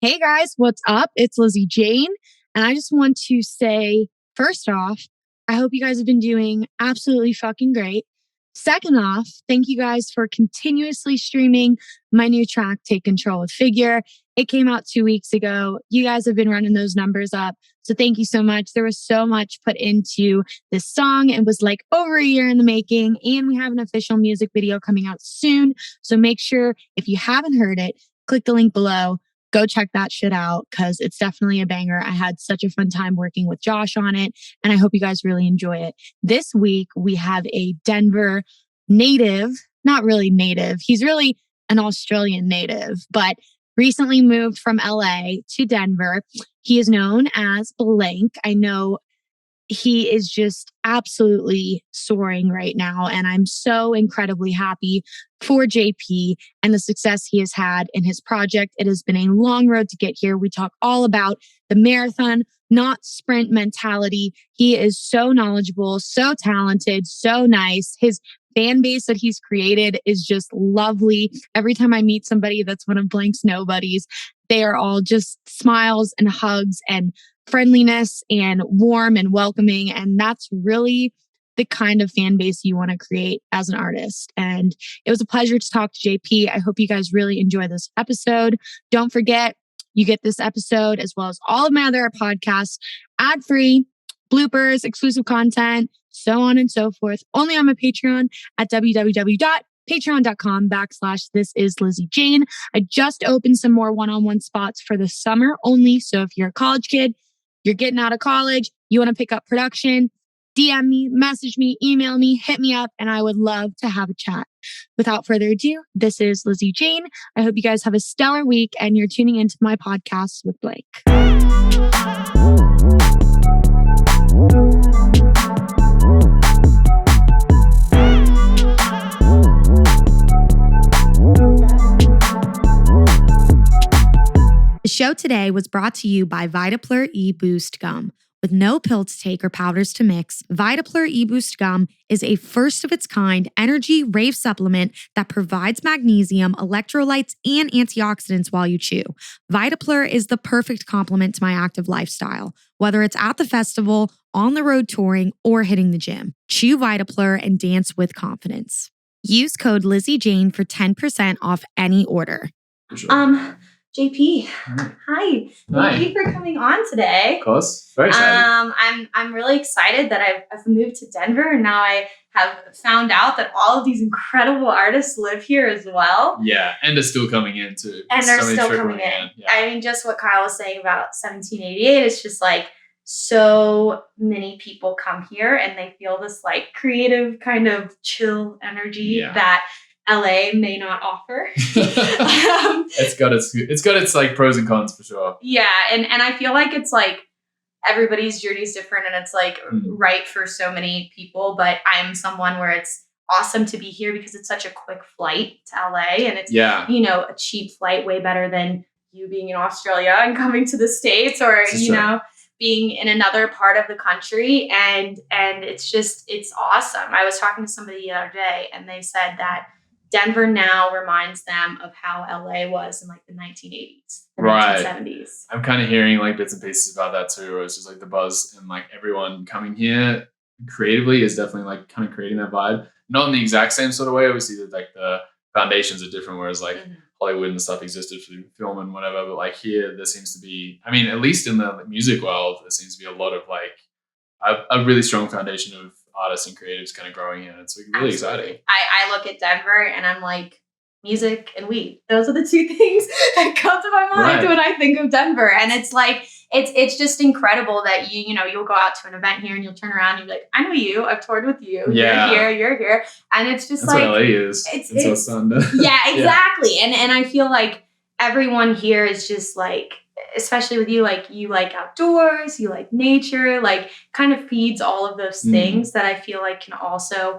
Hey guys, what's up? It's Lizzy Jane. And I just want to say, first off, I hope you guys have been doing absolutely fucking great. Second off, thank you guys for continuously streaming my new track, Take Control with Figure. It came out 2 weeks ago. You guys have been running those numbers up. So thank you so much. There was so much put into this song. It was like over a year in the making, and we have an official music video coming out soon. So make sure if you haven't heard it, click the link below. Go check that shit out because it's definitely a banger. I had such a fun time working with Josh on it, and I hope you guys really enjoy it. This week, we have a Denver native, not really native. He's really an Australian native, but recently moved from LA to Denver. He is known as Blanke. I know he is just absolutely soaring right now. And I'm so incredibly happy for JP and the success he has had in his project. It has been a long road to get here. We talk all about the marathon, not sprint mentality. He is so knowledgeable, so talented, so nice. His fan base that he's created is just lovely. Every time I meet somebody that's one of Blanke's nobodies, they are all just smiles and hugs and friendliness and warm and welcoming. And that's really the kind of fan base you want to create as an artist. And it was a pleasure to talk to JP. I hope you guys really enjoy this episode. Don't forget, you get this episode as well as all of my other podcasts, ad-free, bloopers, exclusive content, so on and so forth, only on my Patreon at www.patreon.com/thisisLizzyJane. I just opened some more one-on-one spots for the summer only. So if you're a college kid, you're getting out of college, you want to pick up production, DM me, message me, email me, hit me up, and I would love to have a chat. Without further ado, this is Lizzy Jane. I hope you guys have a stellar week and you're tuning into my podcast with Blanke. The show today was brought to you by Vitaplur E-Boost Gum. With no pill to take or powders to mix, Vitaplur E-Boost Gum is a first-of-its-kind energy rave supplement that provides magnesium, electrolytes, and antioxidants while you chew. Vitaplur is the perfect complement to my active lifestyle, whether it's at the festival, on the road touring, or hitting the gym. Chew Vitaplur and dance with confidence. Use code LizzyJane for 10% off any order. JP, hi. Thank you for coming on today. Of course, very excited. I'm really excited that I've moved to Denver, and now I have found out that all of these incredible artists live here as well. Yeah, and they're still coming in too. And they're still coming in. Yeah. I mean, just what Kyle was saying about 1788, it's just like so many people come here and they feel this like creative kind of chill energy that LA may not offer. It's got its like pros and cons for sure. Yeah, and I feel like it's like everybody's journey is different, and it's like right for so many people. But I'm someone where it's awesome to be here because it's such a quick flight to LA, and it's a cheap flight, way better than you being in Australia and coming to the States, or being in another part of the country. And it's awesome. I was talking to somebody the other day, and they said that Denver now reminds them of how LA was in like the 1980s, the 1970s. I'm kind of hearing like bits and pieces about that too. Where it's just like the buzz and like everyone coming here creatively is definitely like kind of creating that vibe. Not in the exact same sort of way. Obviously, that like the foundations are different. Whereas like Hollywood and stuff existed for film and whatever. But like here, there seems to be, I mean, at least in the music world, there seems to be a lot of like a really strong foundation of artists and creatives kind of growing in. It's really exciting. I look at Denver and I'm like, music and weed. Those are the two things that come to my mind when I think of Denver. And it's like, it's just incredible that you'll go out to an event here and you'll turn around and you're like, I know you, I've toured with you. Yeah. You're here. And it's just that's like, what LA is. It's yeah, exactly. Yeah. And I feel like everyone here is just like, especially with you, like you like outdoors, you like nature, like kind of feeds all of those things that I feel like can also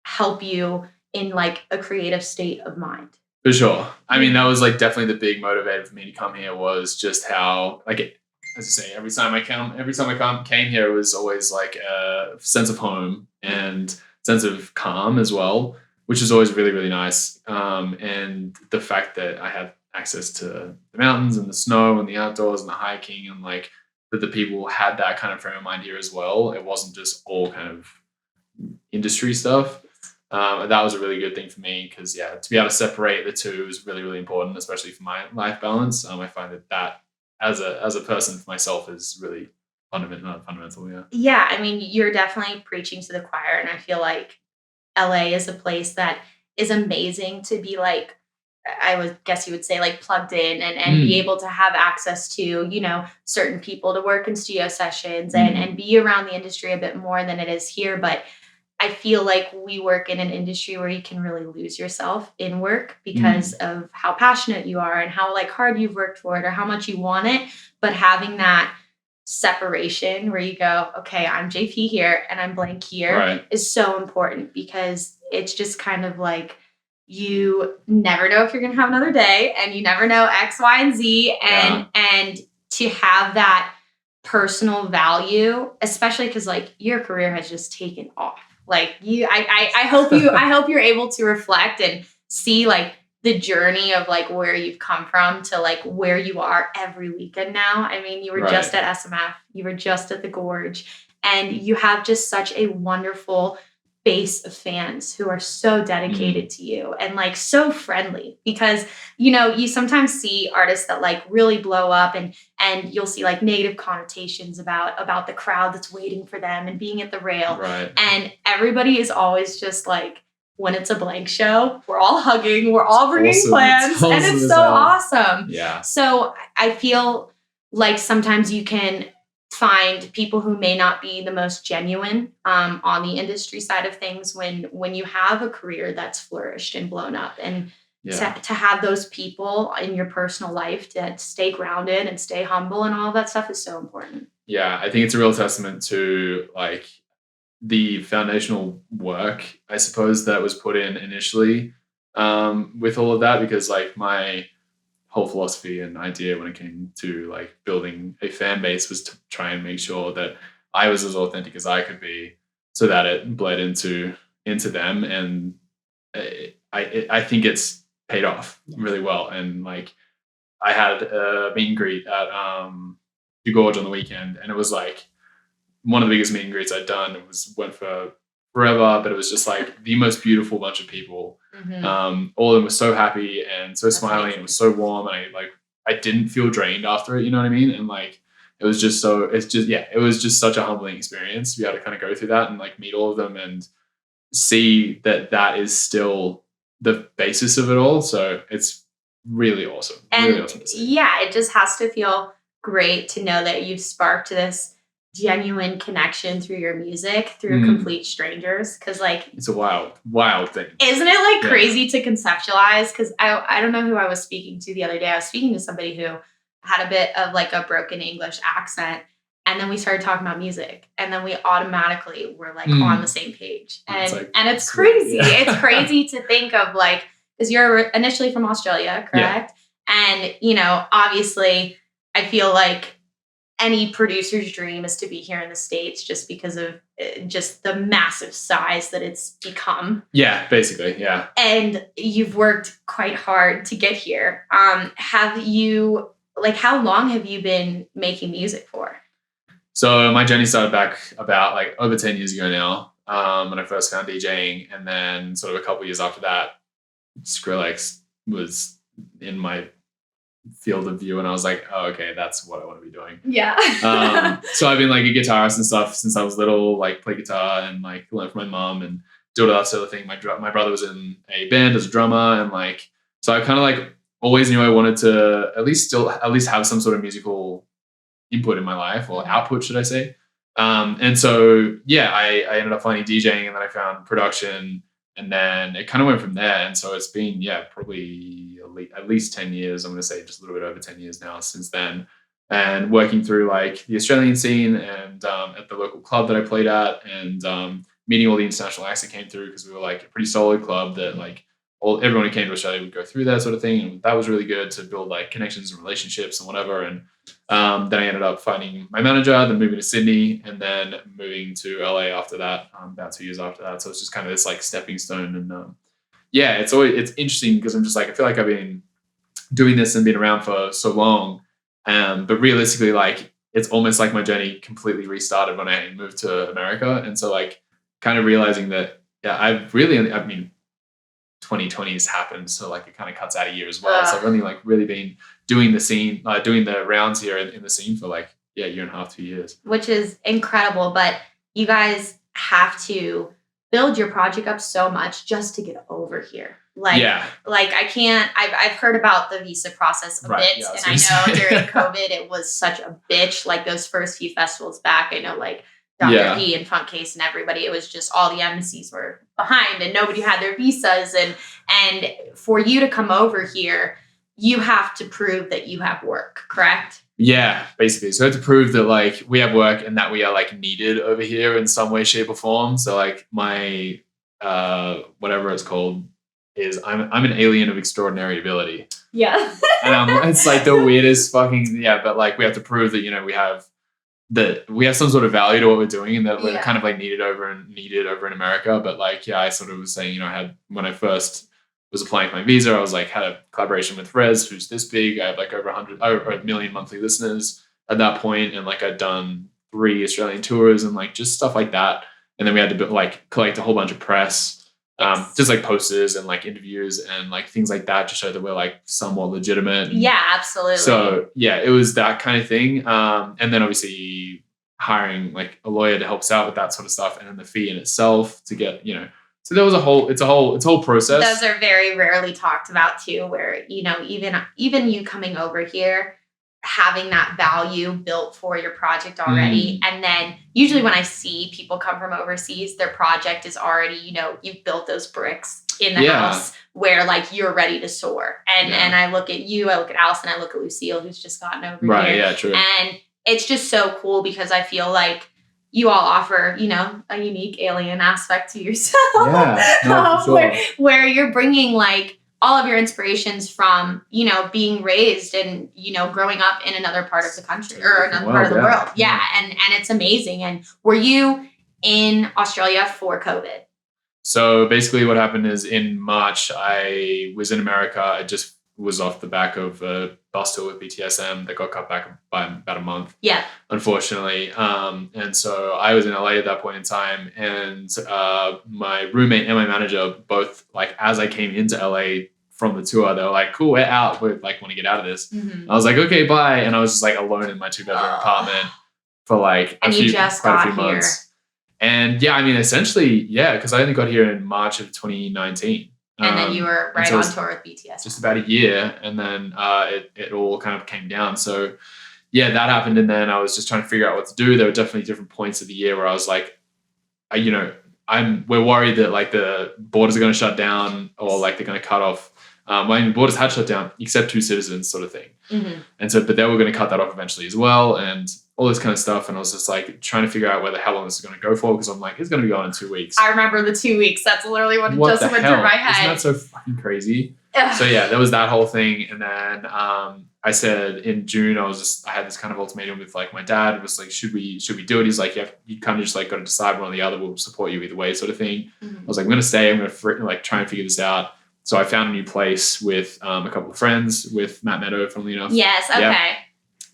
help you in like a creative state of mind. For sure. I mean, that was like definitely the big motivator for me to come here, was just how like as I say, every time I came here, it was always like a sense of home and sense of calm as well, which is always really, really nice. And the fact that I have access to the mountains and the snow and the outdoors and the hiking, and like that the people had that kind of frame of mind here as well. It wasn't just all kind of industry stuff. And that was a really good thing for me because, yeah, to be able to separate the two is really, really important, especially for my life balance. I find that as a person for myself is really fundamental. Yeah. Yeah. I mean, you're definitely preaching to the choir. And I feel like LA is a place that is amazing to be like, I would guess you would say like plugged in and be able to have access to, you know, certain people to work in studio sessions and be around the industry a bit more than it is here. But I feel like we work in an industry where you can really lose yourself in work because of how passionate you are and how like hard you've worked for it or how much you want it. But having that separation where you go, okay, I'm JP here and I'm Blanke here is so important because it's just kind of like you never know if you're going to have another day and you never know X, Y, and Z. And to have that personal value, especially because like your career has just taken off. Like I hope you're able to reflect and see like the journey of like where you've come from to like where you are every weekend now. I mean, you were just at SMF, you were just at the Gorge, and you have just such a wonderful base of fans who are so dedicated to you and like so friendly because, you know, you sometimes see artists that like really blow up and you'll see like negative connotations about the crowd that's waiting for them and being at the rail. And everybody is always just like, when it's a Blanke show, we're all hugging, we're all bringing plans, and it's so awesome. Yeah. So I feel like sometimes you can find people who may not be the most genuine on the industry side of things when you have a career that's flourished and blown up, and to have those people in your personal life to stay grounded and stay humble and all of that stuff is so important. Yeah, I think it's a real testament to like the foundational work, I suppose, that was put in initially with all of that, because like my whole philosophy and idea when it came to like building a fan base was to try and make sure that I was as authentic as I could be so that it bled into them. And I think it's paid off really well. And like I had a meet and greet at the Gorge on the weekend, and it was like one of the biggest meet and greets I'd done. It went for forever, but it was just like the most beautiful bunch of people. All of them were so happy and so smiling, and it was so warm, and I didn't feel drained after it, you know what I mean? And like it was just such a humbling experience to be able to kind of go through that and like meet all of them and see that is still the basis of it all. So it's really awesome. And really awesome to see. Yeah, it just has to feel great to know that you've sparked this genuine connection through your music through complete strangers, because like it's a wild thing, isn't it? Like crazy to conceptualize, because I don't know who I was speaking to the other day. I was speaking to somebody who had a bit of like a broken English accent, and then we started talking about music, and then we automatically were like on the same page, and it's crazy. It's crazy to think of like, because you're initially from Australia, correct? And you know, obviously I feel like any producer's dream is to be here in the States just because of just the massive size that it's become. Yeah, basically, yeah. And you've worked quite hard to get here. Have you, like, how long have you been making music for? So my journey started back about like over 10 years ago now, when I first found DJing. And then sort of a couple of years after that, Skrillex was in my field of view, and I was like, oh, okay, that's what I want to be doing. Yeah. So I've been like a guitarist and stuff since I was little, like play guitar and like learn from my mom and do all that sort of thing. My brother was in a band as a drummer, and like, so I kind of like always knew I wanted to at least have some sort of musical input in my life, or output, should I say. And so, yeah, I ended up finding DJing, and then I found production, and then it kind of went from there. And so it's been, probably at least 10 years. I'm going to say just a little bit over 10 years now since then. And working through like the Australian scene and at the local club that I played at, and meeting all the international acts that came through, because we were like a pretty solid club that like everyone who came to Australia would go through that sort of thing. And that was really good to build like connections and relationships and whatever. And then I ended up finding my manager, then moving to Sydney, and then moving to LA after that, about 2 years after that. So it's just kind of this like stepping stone. And it's interesting because I'm just like, I feel like I've been doing this and been around for so long. But realistically, like it's almost like my journey completely restarted when I moved to America. And so like kind of realizing that, yeah, I mean, 2020 has happened. So like it kind of cuts out a year as well. So I've only like really been doing the scene, doing the rounds here in the scene for like, yeah, 1.5, 2 years. Which is incredible. But you guys have to build your project up so much just to get over here. Like I can't, I've heard about the visa process a bit. Yeah, and I know during COVID, it was such a bitch. Like those first few festivals back, I know like Dr. P and Funk Case and everybody, it was just all the embassies were behind and nobody had their visas. And for you to come over here, you have to prove that you have work, correct? Yeah, basically. So I have to prove that like we have work and that we are like needed over here in some way, shape or form. So like my, whatever it's called, is I'm an alien of extraordinary ability. Yeah. And it's like the weirdest fucking, but like we have to prove that, you know, we have some sort of value to what we're doing and that we're kind of like needed over in America. But like, I sort of was saying, you know, when I first was applying for my visa, I was like, had a collaboration with Rez, who's this big. I have like over 1 million monthly listeners at that point. And like I'd done 3 Australian tours and like just stuff like that. And then we had to like collect a whole bunch of press. Just like posters and like interviews and like things like that to show that we're like somewhat legitimate. Yeah, absolutely. So it was that kind of thing. And then obviously hiring like a lawyer to help us out with that sort of stuff, and then the fee in itself to get, you know. So there was it's a whole process. Those are very rarely talked about too, where, you know, even you coming over here, having that value built for your project already. And then usually when I see people come from overseas, their project is already, you know, you've built those bricks in the house where like you're ready to soar. And I look at you, I look at Allison, I look at Lucille, who's just gotten over here. Right, yeah, true. And it's just so cool because I feel like you all offer, you know, a unique alien aspect to yourself. Yeah, no, for sure. where you're bringing like all of your inspirations from, you know, being raised and, you know, growing up in another part of the country or another part of the world. Yeah. And it's amazing. And were you in Australia for COVID? So basically what happened is in March, I was in America. I just was off the back of a bus tour with BTSM that got cut back by about a month. Yeah. Unfortunately. And so I was in LA at that point in time, and my roommate and my manager both, like, as I came into LA from the tour, they were like, cool, we're out. We like want to get out of this. Mm-hmm. I was like, okay, bye. And I was just like alone in my 2-bedroom apartment for like quite a few months. And I mean, essentially, because I only got here in March of 2019. And then you were right on tour with BTS. Just about a year. And then it all kind of came down. So that happened. And then I was just trying to figure out what to do. There were definitely different points of the year where I was like, we're worried that like the borders are going to shut down or like they're going to cut off. Borders had shut down except 2 citizens sort of thing. Mm-hmm. And so, but they were going to cut that off eventually as well. And all this kind of stuff. And I was just like trying to figure out how long this is going to go for. Because I'm like, it's going to be gone in 2 weeks. I remember the 2 weeks. That's literally what just went through my head. Isn't that so fucking crazy? So there was that whole thing. And then I said in June, I had this kind of ultimatum with like my dad. It was like, should we do it? He's like, you kind of just like got to decide one or the other. We'll support you either way, sort of thing. Mm-hmm. I was like, I'm going to stay. I'm going to like try and figure this out. So I found a new place with a couple of friends, with Matt Meadow, funnily enough. Yes. Okay. Yeah.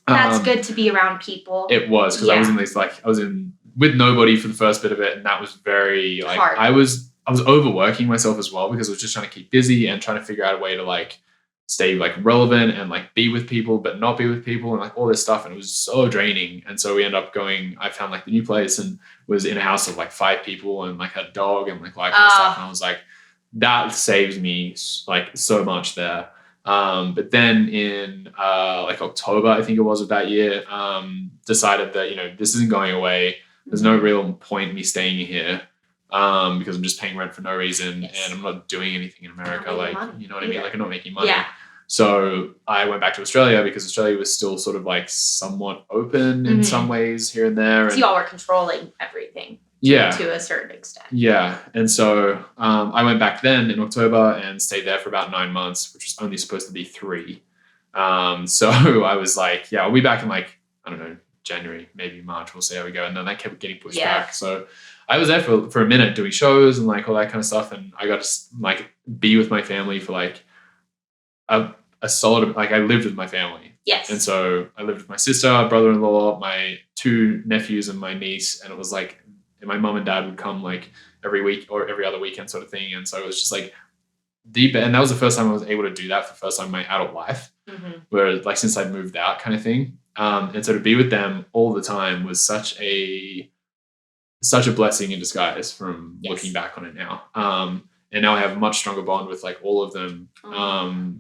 That's good to be around people. It was, because I was in with nobody for the first bit of it, and that was very like hard. I was overworking myself as well, because I was just trying to keep busy and trying to figure out a way to like stay like relevant and like be with people but not be with people and like all this stuff, and it was so draining. And so we ended up I found like the new place and was in a house of like 5 people and like had a dog and like kind of stuff, and I was like, that saves me like so much there. But then in like October, I think it was of that year, decided that, this isn't going away. There's no real point in me staying here because I'm just paying rent for no reason, and I'm not doing anything in America. Like, you know what I mean? Like, I'm not making money. Yeah. So I went back to Australia because Australia was still sort of like somewhat open in some ways here and there. So y'all were controlling everything. To a certain extent. Yeah. And so I went back then in October and stayed there for about 9 months, which was only supposed to be 3. So I was like, I'll be back in like, I don't know, January, maybe March. We'll see how we go. And then that kept getting pushed back. So I was there for a minute doing shows and like all that kind of stuff. And I got to like be with my family for like a a solid, like I lived with my family. Yes. And so I lived with my sister, brother-in-law, my 2 nephews and my niece. And it was like, and my mom and dad would come like every week or every other weekend sort of thing. And so it was just like and that was the first time I was able to do that for the first time in my adult life, where like since I'd moved out kind of thing. And so to be with them all the time was such a blessing in disguise from looking back on it now. And now I have a much stronger bond with like all of them,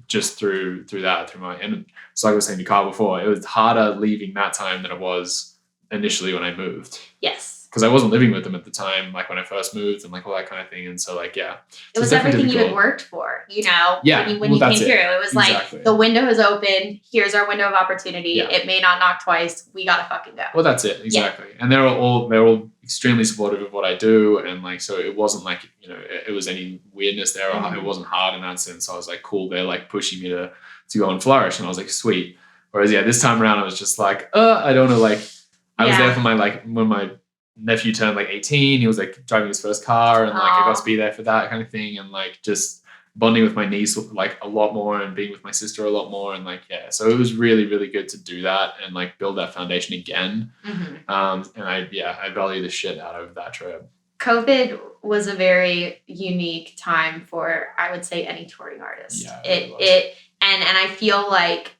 just through that, and so like I was saying to Carl before, it was harder leaving that time than it was initially when I moved. Yes. Because I wasn't living with them at the time, like when I first moved and like all that kind of thing. And so like, yeah. It was everything you had worked for, you know, when you came through. It was like, the window is open. Here's our window of opportunity. Yeah. It may not knock twice. We got to fucking go. Well, that's it. Exactly. Yeah. And they're all extremely supportive of what I do. And like, so it wasn't like, you know, it was any weirdness there. It wasn't hard in that sense. So I was like, cool. They're like pushing me to go and flourish. And I was like, sweet. Whereas, this time around, I was just like, I don't know. Like I was there for when my nephew turned like 18, he was like driving his first car, and like I got to be there for that kind of thing, and like just bonding with my niece like a lot more, and being with my sister a lot more, and like so it was really, really good to do that and like build that foundation again. And I value the shit out of that trip. COVID was a very unique time for, I would say, any touring artist. And I feel like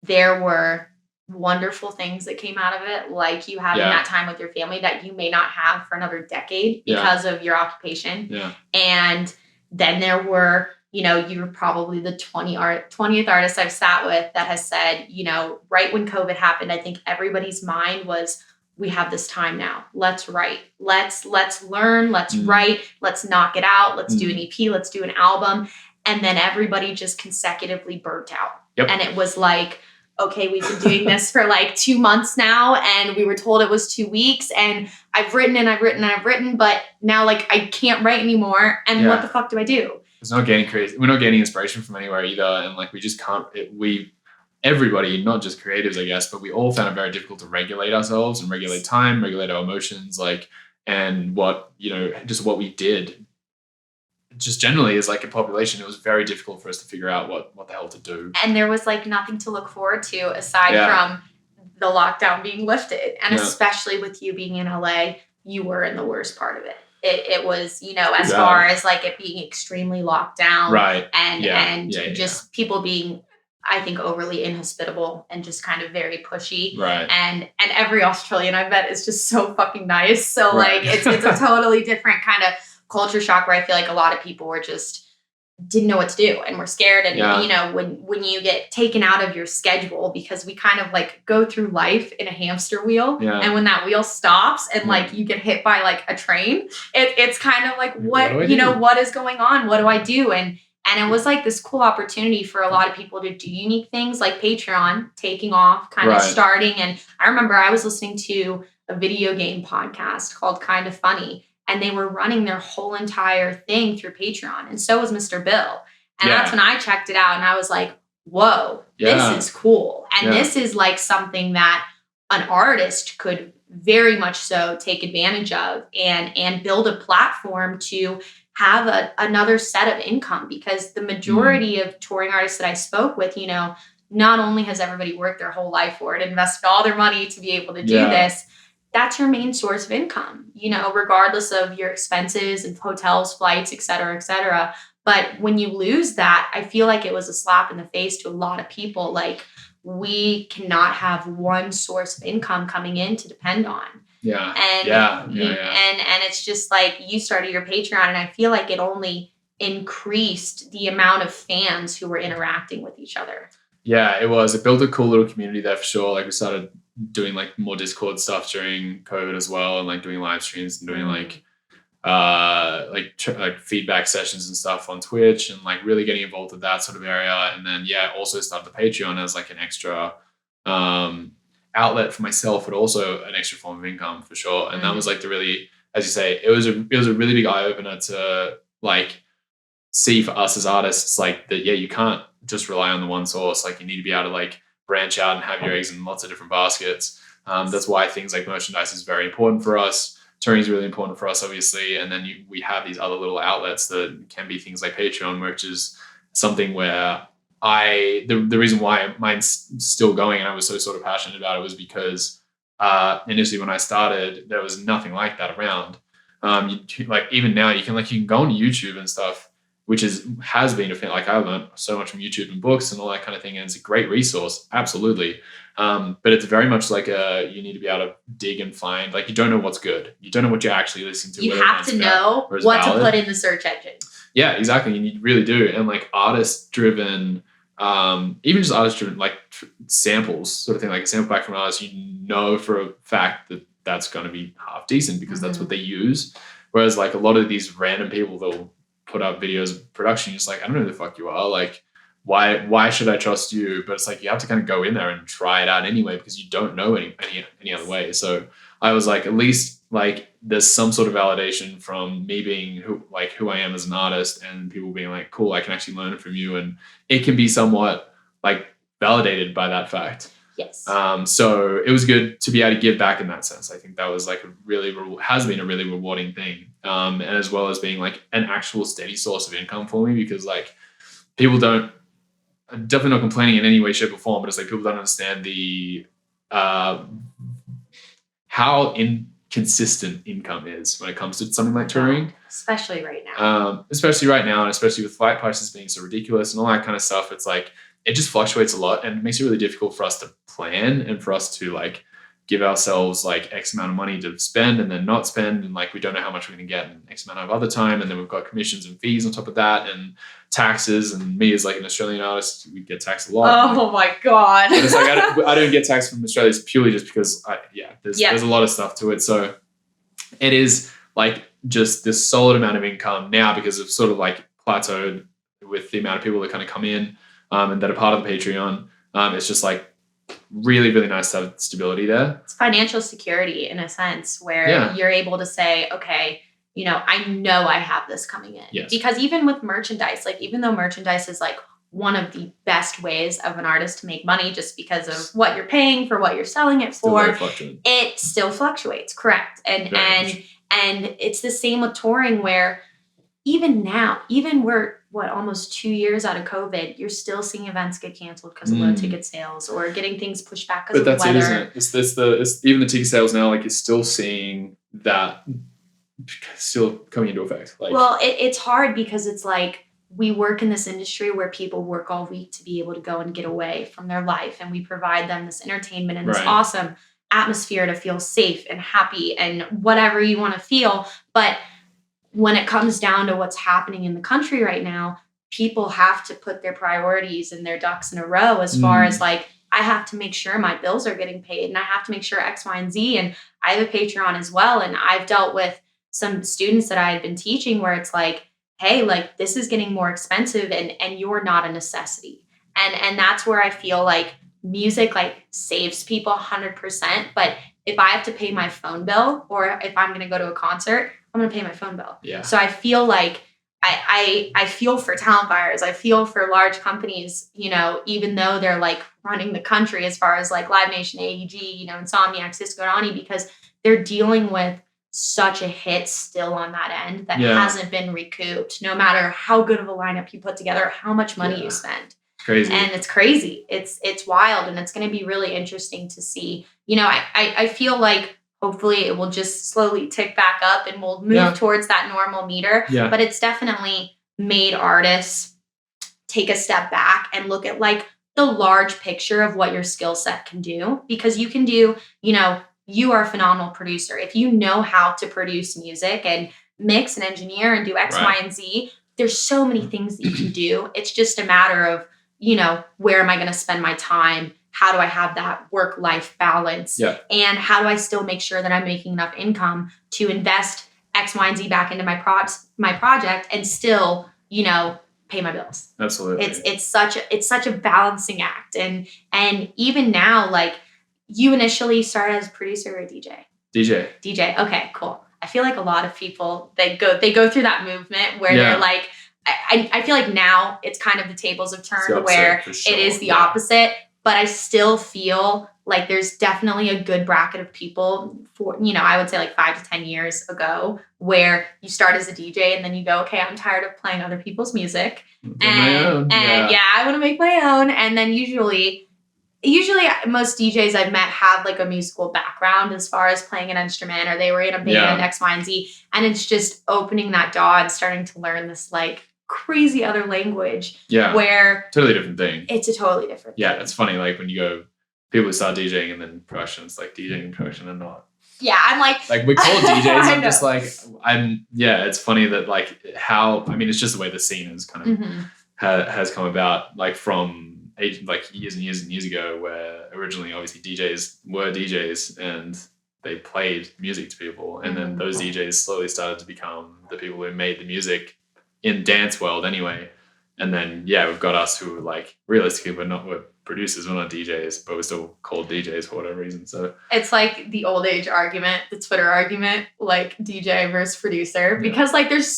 there were wonderful things that came out of it, like you having that time with your family that you may not have for another decade because of your occupation. And then there were, you know, you were probably the 20th artist I've sat with that has said, you know, right when COVID happened, I think everybody's mind was, we have this time now. Let's write. Let's learn. Let's write. Let's knock it out. Let's do an EP. Let's do an album. And then everybody just consecutively burnt out. And it was like, okay, we've been doing this for like 2 months now, and we were told it was 2 weeks, and I've written, but now like I can't write anymore. And what the fuck do I do? There's no getting crazy. We're not getting inspiration from anywhere either. And like, we just can't, everybody, not just creatives, I guess, but we all found it very difficult to regulate ourselves and regulate time, regulate our emotions, like, and what, you know, just what we did just generally as like a population, it was very difficult for us to figure out what the hell to do. And there was like nothing to look forward to aside from the lockdown being lifted. And especially with you being in LA, you were in the worst part of it. It was, you know, as far as like it being extremely locked down. Right. And just people being, I think, overly inhospitable and just kind of very pushy. Right. And every Australian I met is just so fucking nice. So like it's a totally different kind of culture shock where I feel like a lot of people were just didn't know what to do and were scared. And, you know, when you get taken out of your schedule, because we kind of like go through life in a hamster wheel. Yeah. And when that wheel stops and like you get hit by like a train, it's kind of like, what you know, what is going on? What do I do? And it was like this cool opportunity for a lot of people to do unique things like Patreon taking off, kind of starting. And I remember I was listening to a video game podcast called Kind of Funny, and they were running their whole entire thing through Patreon. And so was Mr. Bill. And that's when I checked it out and I was like, whoa, this is cool. And this is like something that an artist could very much so take advantage of and build a platform to have another set of income, because the majority of touring artists that I spoke with, you know, not only has everybody worked their whole life for it, invested all their money to be able to do this, that's your main source of income, you know, regardless of your expenses and hotels, flights, et cetera, et cetera. But when you lose that, I feel like it was a slap in the face to a lot of people. Like, we cannot have one source of income coming in to depend on. Yeah. And and it's just like, you started your Patreon, and I feel like it only increased the amount of fans who were interacting with each other. Yeah, it was. It built a cool little community there for sure. Like, we started doing like more Discord stuff during COVID as well, and like doing live streams and doing like feedback sessions and stuff on Twitch, and like really getting involved with that sort of area. And then also started the Patreon as like an extra outlet for myself, but also an extra form of income for sure. And that was like the really, as you say, it was a really big eye opener to like see for us as artists, like that you can't just rely on the one source. Like, you need to be able to like branch out and have your eggs in lots of different baskets. That's why things like merchandise is very important for us. Touring is really important for us, obviously. And then we have these other little outlets that can be things like Patreon, which is something where the reason why mine's still going and I was so sort of passionate about it was because initially when I started, there was nothing like that around. Like even now you can go on YouTube and stuff, which has been a thing. Like I learned so much from YouTube and books and all that kind of thing. And it's a great resource. Absolutely. But it's very much like you need to be able to dig and find, like, you don't know what's good. You don't know what you're actually listening to. You have to know what to put in the search engine. Yeah, exactly. And you really do. And like artist driven, even just artist driven, like samples sort of thing, like a sample pack from an artist, you know for a fact that that's going to be half decent because that's what they use. Whereas like a lot of these random people that will put up videos of production, you're just like, I don't know who the fuck you are. Like, why should I trust you? But it's like, you have to kind of go in there and try it out anyway, because you don't know any other way. So I was like, at least like there's some sort of validation from me being who I am as an artist, and people being like, cool, I can actually learn from you. And it can be somewhat like validated by that fact. Yes. So it was good to be able to give back in that sense. I think that was like has been a really rewarding thing. And as well as being like an actual steady source of income for me, because like people don't, I'm definitely not complaining in any way, shape or form, but it's like people don't understand the, how inconsistent income is when it comes to something like touring. Especially right now. Especially right now, and especially with flight prices being so ridiculous and all that kind of stuff. It's like, it just fluctuates a lot, and it makes it really difficult for us to plan and for us to like give ourselves like X amount of money to spend and then not spend. And like, we don't know how much we're going to get in X amount of other time. And then we've got commissions and fees on top of that and taxes. And me as like an Australian artist, we get taxed a lot. Oh my God. But it's like, I don't get taxed from Australia purely just because there's a lot of stuff to it. So it is like just this solid amount of income now, because it's sort of like plateaued with the amount of people that kind of come in and that are part of the Patreon. It's just like really, really nice to have stability there. It's financial security in a sense where you're able to say, okay, I know I have this coming in. Yes. Because even with merchandise, like even though merchandise is like one of the best ways of an artist to make money just because of what you're paying for what you're selling it for, it still fluctuates, correct? And it's the same with touring, where even now, we're almost 2 years out of COVID, you're still seeing events get canceled because of low ticket sales or getting things pushed back because of weather. But that's it, isn't it? It's even the ticket sales now, like, you're still seeing that still coming into effect. Like, well, it's hard because it's like, we work in this industry where people work all week to be able to go and get away from their life, and we provide them this entertainment and this awesome atmosphere to feel safe and happy and whatever you want to feel. But when it comes down to what's happening in the country right now, people have to put their priorities and their ducks in a row as far as like, I have to make sure my bills are getting paid, and I have to make sure X, Y, and Z. And I have a Patreon as well. And I've dealt with some students that I had been teaching where it's like, hey, like, this is getting more expensive and you're not a necessity. And that's where I feel like music like saves people 100%. But if I have to pay my phone bill, or if I'm going to go to a concert, I'm going to pay my phone bill. Yeah. So I feel like I feel for talent buyers. I feel for large companies, even though they're like running the country as far as like Live Nation, AEG, Insomniac, Cisco and Ani, because they're dealing with such a hit still on that end that hasn't been recouped, no matter how good of a lineup you put together, how much money you spend. Crazy. And it's crazy. It's wild. And it's going to be really interesting to see. I feel like hopefully it will just slowly tick back up and we'll move towards that normal meter. Yeah. But it's definitely made artists take a step back and look at like the large picture of what your skill set can do. Because you can do, you are a phenomenal producer. If you know how to produce music and mix and engineer and do X, Y, and Z, there's so many things that you can do. It's just a matter of, where am I going to spend my time? How do I have that work-life balance? Yeah. And how do I still make sure that I'm making enough income to invest X, Y, and Z back into my project and still, pay my bills? Absolutely. It's such a balancing act. And even now, like, you initially started as a producer or DJ? DJ. Okay, cool. I feel like a lot of people, they go through that movement where they're like, I feel like now it's kind of the tables have turned where it is the opposite, but I still feel like there's definitely a good bracket of people for, you know, I would say like 5 to 10 years ago where you start as a DJ and then you go, okay, I'm tired of playing other people's music. And I want to make my own. And then usually most DJs I've met have like a musical background as far as playing an instrument, or they were in a band, X, Y, and Z. And it's just opening that door and starting to learn this like crazy other language. Yeah. Where totally different thing. It's a totally different thing. Yeah. It's funny. Like when you go, people start DJing and then production, it's like DJing and production and not. Yeah. I'm like we're called DJs. I'm just like, it's funny that like how, I mean, it's just the way the scene is kind of has come about, like from like years and years and years ago, where originally obviously DJs were DJs and they played music to people, and then those DJs slowly started to become the people who made the music in dance world anyway. And then we've got us who like realistically we're producers, we're not DJs, but we're still called DJs for whatever reason. So it's like the old age argument, the Twitter argument, like DJ versus producer, because like there's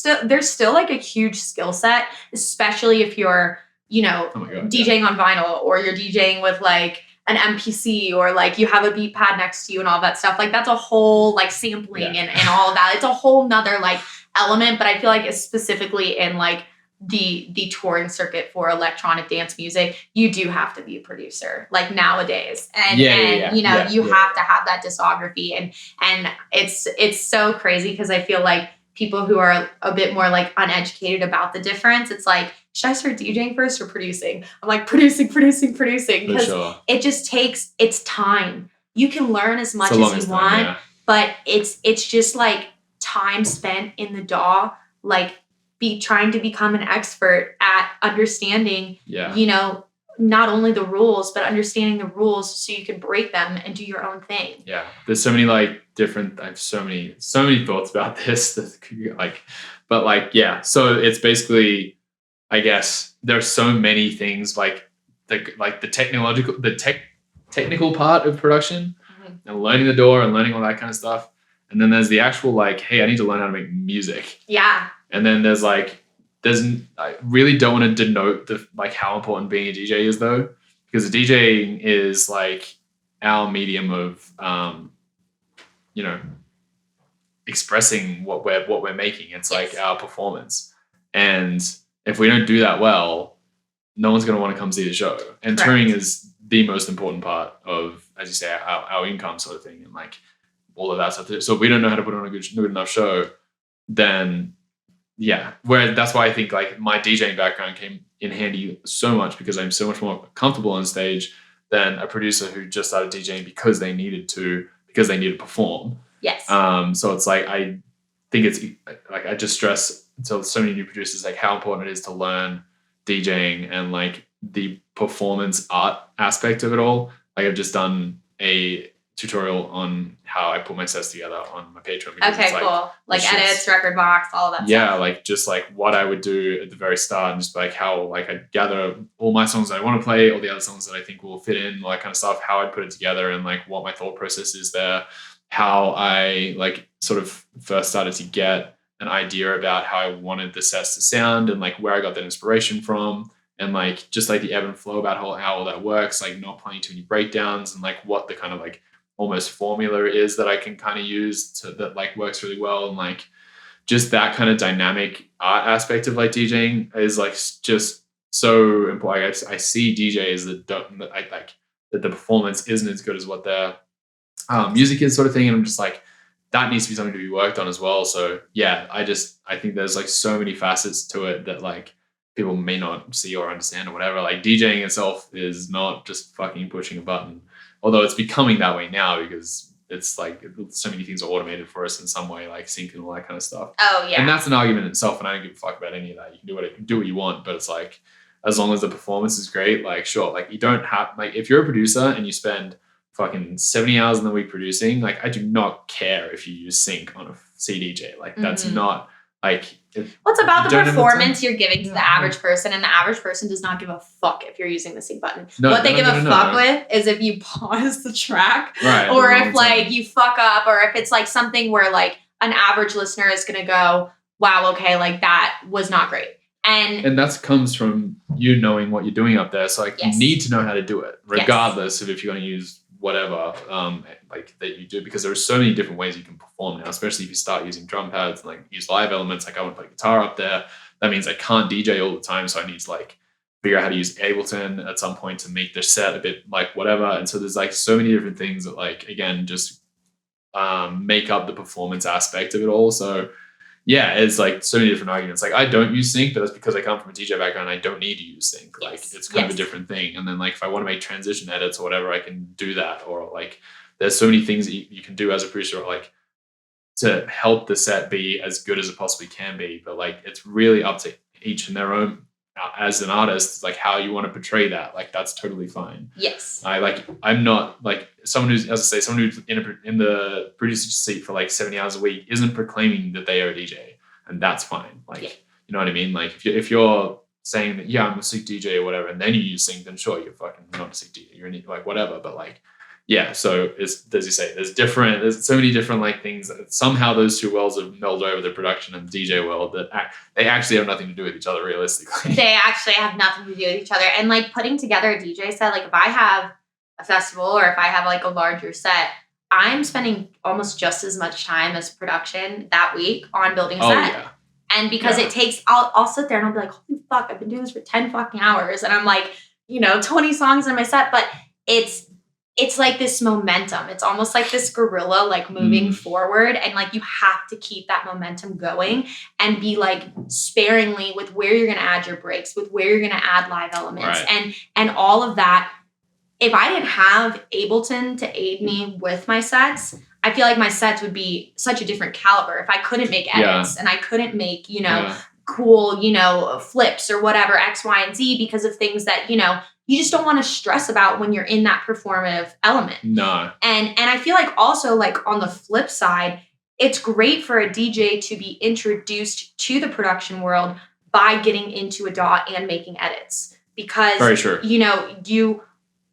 still like a huge skill set, especially if you're, you know, DJing on vinyl, or you're DJing with like an MPC, or like you have a beat pad next to you and all that stuff. Like that's a whole like sampling and all of that. It's a whole nother like element, but I feel like it's specifically in like the touring circuit for electronic dance music, you do have to be a producer like nowadays. And you have to have that discography, and it's so crazy because I feel like people who are a bit more like uneducated about the difference, it's like, should I start DJing first or producing? I'm like producing because it just takes its time. You can learn as much as you want, but it's just like time spent in the DAW, like trying to become an expert at understanding, you know, not only the rules, but understanding the rules so you can break them and do your own thing. Yeah. There's so many like different, I have so many thoughts about this that like, but like, so it's basically, I guess there's so many things like the technical part of production and learning the DAW and learning all that kind of stuff. And then there's the actual like, hey, I need to learn how to make music. Yeah. And then there's like, I really don't want to denote the like how important being a DJ is though, because the DJing is like our medium of, you know, expressing what we're making. It's like our performance. And if we don't do that well, no one's going to want to come see the show. And touring is the most important part of, as you say, our income sort of thing. And like all of that stuff. So if we don't know how to put on a good enough show, then where that's why I think like my DJing background came in handy so much, because I'm so much more comfortable on stage than a producer who just started DJing because they needed to perform. Yes. So it's like, I think it's like, I just stress to so many new producers, like how important it is to learn DJing and like the performance art aspect of it all. Like I've just done a tutorial on how I put my sets together on my Patreon. Okay, cool. Like edits, record box, all of that stuff. Yeah, like just like what I would do at the very start, and just like how like I gather all my songs that I want to play, all the other songs that I think will fit in, all that kind of stuff, how I'd put it together, and like what my thought process is there, how I like sort of first started to get an idea about how I wanted the sets to sound, and like where I got that inspiration from, and like just like the ebb and flow about how all that works, like not playing too many breakdowns, and like what the kind of like almost formula is that I can kind of use to that like works really well. And like just that kind of dynamic art aspect of like DJing is like just so important. I see DJs that don't like that the performance isn't as good as what their music is, sort of thing. And I'm just like, that needs to be something to be worked on as well. So I think there's like so many facets to it that like people may not see or understand or whatever. Like DJing itself is not just fucking pushing a button. Although it's becoming that way now, because it's like so many things are automated for us in some way, like sync and all that kind of stuff. Oh yeah. And that's an argument in itself, and I don't give a fuck about any of that. You can do what you want, but it's like, as long as the performance is great, like sure, like you don't have, like if you're a producer and you spend fucking 70 hours in the week producing, like I do not care if you use sync on a CDJ. Like that's not like, what's about the performance you're giving to the average person, and the average person does not give a fuck if you're using the sync button. What they give a fuck with is if you pause the track, or if like you fuck up, or if it's like something where like an average listener is going to go, wow, okay, like that was not great. And that comes from you knowing what you're doing up there. So like you need to know how to do it, regardless of if you're going to use whatever like that you do, because there are so many different ways you can perform now, especially if you start using drum pads and like use live elements. Like I want to play guitar up there. That means I can't DJ all the time, so I need to like figure out how to use Ableton at some point to make the set a bit like whatever. And so there's like so many different things that like, again, just make up the performance aspect of it all. So yeah, it's like so many different arguments. Like I don't use sync, but that's because I come from a DJ background. I don't need to use sync. Like it's kind of a different thing. And then like if I want to make transition edits or whatever, I can do that. Or like there's so many things that you can do as a producer, like to help the set be as good as it possibly can be. But like it's really up to each and their own as an artist, like how you want to portray that. Like that's totally fine. Yes. I'm not like someone who's, as I say, someone who's in the producer seat for like 70 hours a week isn't proclaiming that they are a DJ, and that's fine. Like, you know what I mean? Like if you're saying that, yeah, I'm a sick DJ or whatever, and then you use sync, then sure, you're fucking not a sick DJ. You're like whatever. But like, yeah. So it's, as you say, there's so many different like things that somehow those two worlds have melded over, the production and the DJ world, that they actually have nothing to do with each other realistically. They actually have nothing to do with each other. And like putting together a DJ set, like if I have a festival or if I have like a larger set, I'm spending almost just as much time as production that week on building a set. Yeah. And because it takes, I'll sit there and I'll be like, holy fuck, I've been doing this for 10 fucking hours. And I'm like, 20 songs in my set, but it's like this momentum. It's almost like this gorilla, like moving forward. And like, you have to keep that momentum going and be like sparingly with where you're going to add your breaks, with where you're going to add live elements and all of that. If I didn't have Ableton to aid me with my sets, I feel like my sets would be such a different caliber. If I couldn't make edits and I couldn't make, cool, flips or whatever, X, Y, and Z, because of things that, you just don't want to stress about when you're in that performative element. No. And I feel like also like on the flip side, it's great for a DJ to be introduced to the production world by getting into a DAW and making edits. Because, very true. You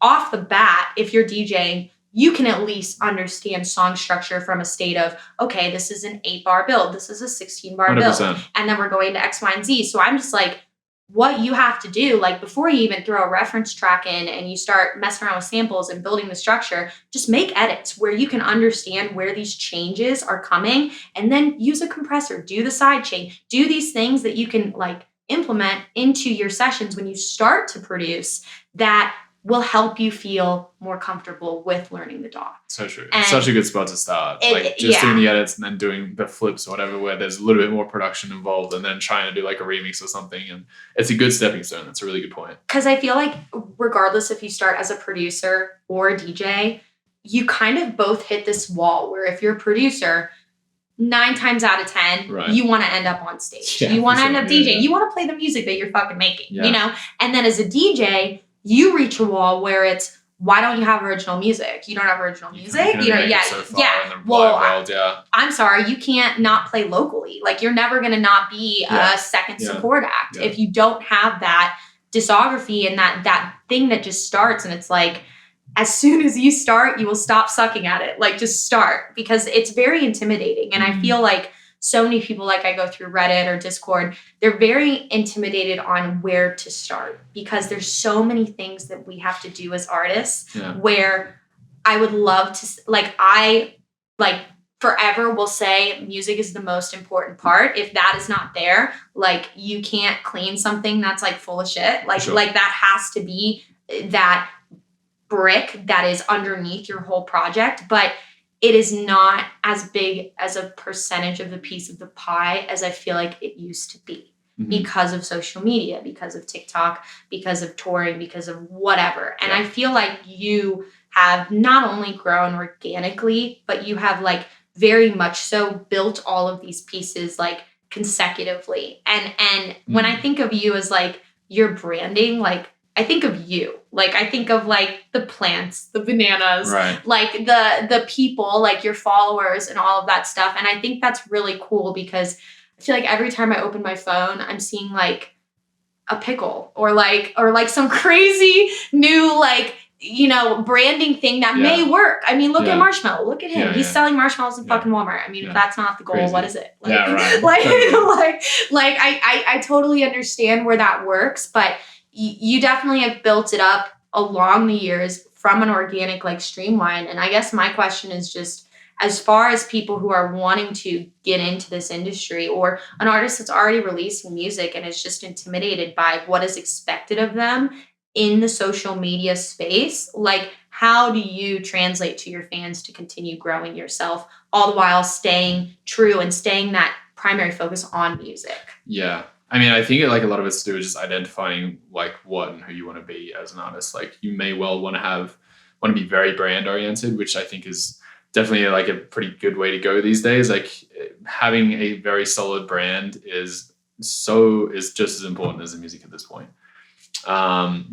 off the bat, if you're DJing, you can at least understand song structure from a state of, okay, this is an 8-bar build. This is a 16-bar 100%. build. And then we're going to X, Y, and Z. So I'm just like, what you have to do, like before you even throw a reference track in and you start messing around with samples and building the structure, just make edits where you can understand where these changes are coming, and then use a compressor, do the side chain, do these things that you can like implement into your sessions when you start to produce that will help you feel more comfortable with learning the DAW. So true. It's such a good spot to start. Doing the edits and then doing the flips or whatever, where there's a little bit more production involved, and then trying to do like a remix or something. And it's a good stepping stone. That's a really good point. Because I feel like regardless if you start as a producer or a DJ, you kind of both hit this wall where if you're a producer, 9 times out of 10, you want to end up on stage. You want to end up DJing. You want to play the music that you're fucking making, And then as a DJ, you reach a wall where it's, why don't you have original music? You don't have original music? I'm sorry, you can't not play locally. Like, you're never going to not be a second support act if you don't have that discography and that thing that just starts. And it's like, as soon as you start, you will stop sucking at it. Like, just start, because it's very intimidating. And I feel like so many people, like I go through Reddit or Discord, they're very intimidated on where to start, because there's so many things that we have to do as artists where I would love to, I forever will say music is the most important part. If that is not there, like, you can't clean something that's like full of shit. Like that has to be that brick that is underneath your whole project. But it is not as big as a percentage of the piece of the pie as I feel like it used to be, because of social media, because of TikTok, because of touring, because of whatever. And I feel like you have not only grown organically, but you have like very much so built all of these pieces like consecutively. And when I think of you as like your branding, like, I think of you. Like, I think of like the plants, the bananas, like the people, like your followers and all of that stuff. And I think that's really cool, because I feel like every time I open my phone, I'm seeing like a pickle or like some crazy new, like, branding thing that may work. I mean, look at Marshmallow. Look at him. He's selling marshmallows in fucking Walmart. I mean, if that's not the goal, what is it? Like, I totally understand where that works, but you definitely have built it up along the years from an organic like streamline. And I guess my question is just, as far as people who are wanting to get into this industry, or an artist that's already releasing music and is just intimidated by what is expected of them in the social media space, like, how do you translate to your fans to continue growing yourself, all the while staying true and staying that primary focus on music? Yeah. I mean, I think like a lot of it's to do with just identifying like what and who you want to be as an artist. Like, you may well want to be very brand oriented, which I think is definitely like a pretty good way to go these days. Like, having a very solid brand is just as important as the music at this point.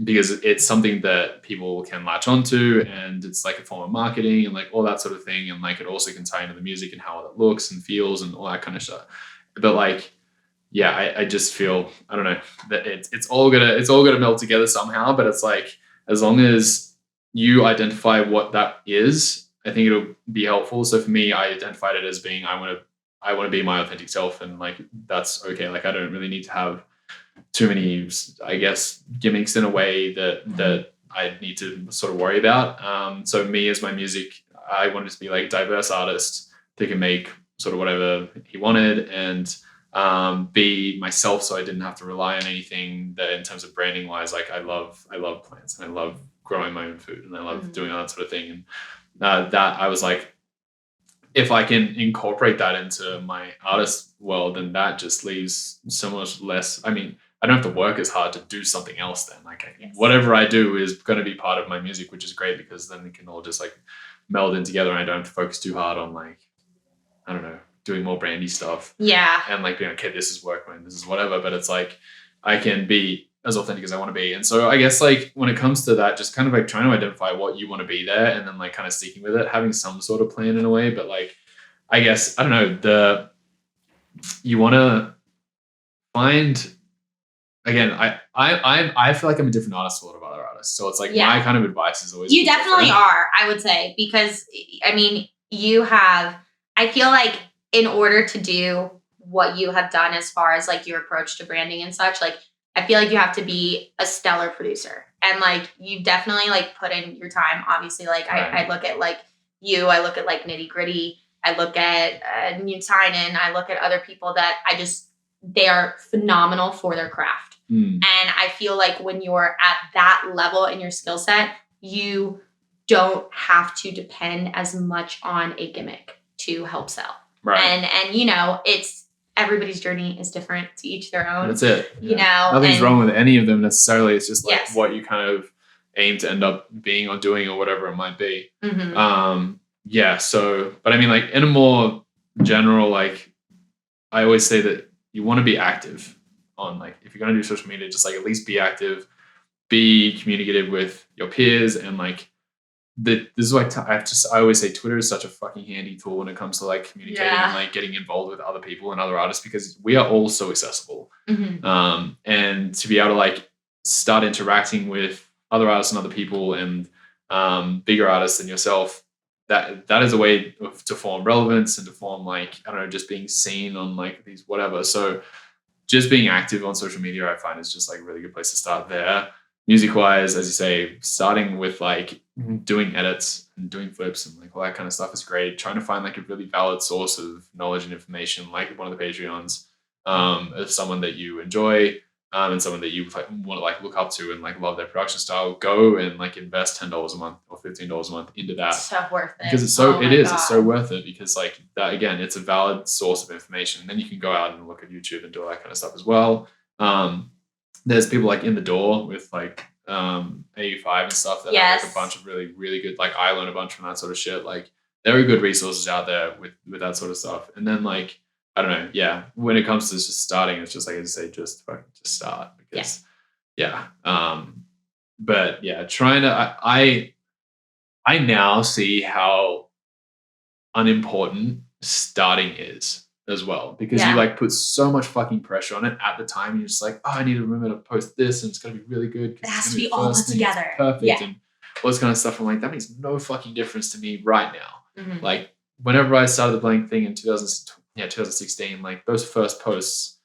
Because it's something that people can latch onto, and it's like a form of marketing and like all that sort of thing. And like, it also can tie into the music and how it looks and feels and all that kind of stuff. But like, yeah, I just feel, I don't know, that it's all gonna meld together somehow. But it's like, as long as you identify what that is, I think it'll be helpful. So for me, I identified it as being, I want to be my authentic self, and like, that's okay. Like, I don't really need to have too many, I guess, gimmicks in a way that I need to sort of worry about. So me, as my music, I wanted to be like a diverse artist that can make sort of whatever he wanted, and be myself, so I didn't have to rely on anything that, in terms of branding wise, like I love plants, and I love growing my own food, and I love doing all that sort of thing. And that I was like, if I can incorporate that into my artist world, then that just leaves so much less. I mean, I don't have to work as hard to do something else then. Like, whatever I do is going to be part of my music, which is great, because then it can all just like meld in together, and I don't have to focus too hard on like, I don't know, doing more brandy stuff. Yeah. And like being, okay, this is work, and this is whatever. But it's like, I can be as authentic as I want to be. And so I guess like, when it comes to that, just kind of like trying to identify what you want to be there, and then like kind of sticking with it, having some sort of plan in a way. But like, I guess, I don't know, you want to find, again, I feel like I'm a different artist to a lot of other artists. So it's like, my kind of advice is always, you definitely are, I would say, because I mean, I feel like in order to do what you have done as far as like your approach to branding and such, like, I feel like you have to be a stellar producer, and like, you definitely like put in your time. Obviously, like, I look at like I look at like Nitty Gritty, I look at New Tynan, I look at other people that they are phenomenal for their craft. And I feel like when you're at that level in your skill set, you don't have to depend as much on a gimmick to help sell. Right. And you know, everybody's journey is different, to each their own. That's it. You know, nothing's wrong with any of them necessarily. It's just like what you kind of aim to end up being or doing, or whatever it might be. So, but I mean, like, in a more general, like, I always say that you want to be active on, like, if you're going to do social media, just like at least be active, be communicative with your peers. And like, this is why I always say Twitter is such a fucking handy tool when it comes to like communicating and like getting involved with other people and other artists, because we are all so accessible. And to be able to like start interacting with other artists and other people, and bigger artists than yourself, that is a way to form relevance and to form, like, I don't know, just being seen on like these whatever. So just being active on social media, I find, is just like a really good place to start there. Music wise, as you say, starting with like doing edits and doing flips and like all that kind of stuff is great. Trying to find like a really valid source of knowledge and information, like one of the Patreons, of someone that you enjoy, and someone that you like want to like look up to and like love their production style. Go and like invest $10 a month or $15 a month into that. It's so worth it. Because it's so worth it, because like that, again, it's a valid source of information. And then you can go out and look at YouTube and do all that kind of stuff as well. There's people like In the Door with like AU5 and stuff that have like a bunch of really, really good, like, I learn a bunch from that sort of shit. Like, there are good resources out there with that sort of stuff. And then like, I don't know, when it comes to just starting, it's just like I say, just start, because but yeah, trying to I now see how unimportant starting is as well, because you like put so much fucking pressure on it at the time, and you're just like, oh, I need to remember to post this, and it's gonna be really good. It has to be all put together. Perfect. And all this kind of stuff. I'm like, that makes no fucking difference to me right now. Like, whenever I started the Blanke thing in 2016, like, those first posts,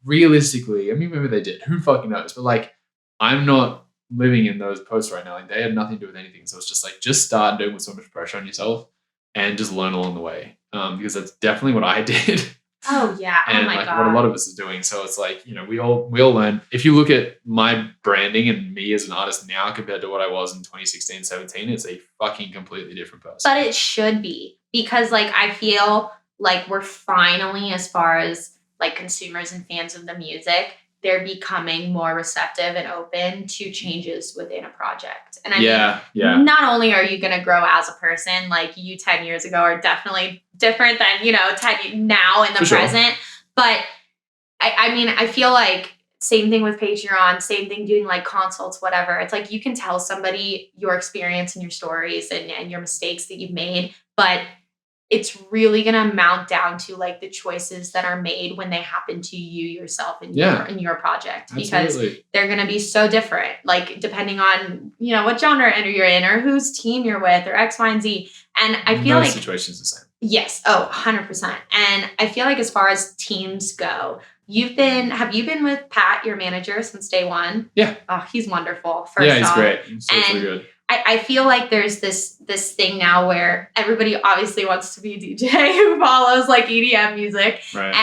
realistically, I mean, maybe they did, who fucking knows, but like, I'm not living in those posts right now. Like they had nothing to do with anything. So it's just like, just start doing with so much pressure on yourself and just learn along the way. Because that's definitely what I did. Oh yeah. And oh my like God. what a lot of us is doing. So it's like, you know, we all learn. If you look at my branding and me as an artist now compared to what I was in 2016, 17, it's a fucking completely different person. But it should be, because like I feel like we're finally, as far as like consumers and fans of the music, they're becoming more receptive and open to changes within a project. And I mean, not only are you going to grow as a person, like you 10 years ago are definitely different than, you know, 10 now in the present. But I mean, I feel like same thing with Patreon, same thing doing like consults, whatever. It's like you can tell somebody your experience and your stories and your mistakes that you've made, but it's really going to amount down to like the choices that are made when they happen to you yourself in your project, because they're going to be so different, like depending on, you know, what genre you're in or whose team you're with or X, Y, and Z. And I feel like situation's the same. Yes. Oh, 100%. And I feel like as far as teams go, have you been with Pat, your manager, since day one? Yeah. Oh, he's wonderful. He's great. He's so good. I feel like there's this thing now where everybody obviously wants to be a DJ who follows like EDM music. Right.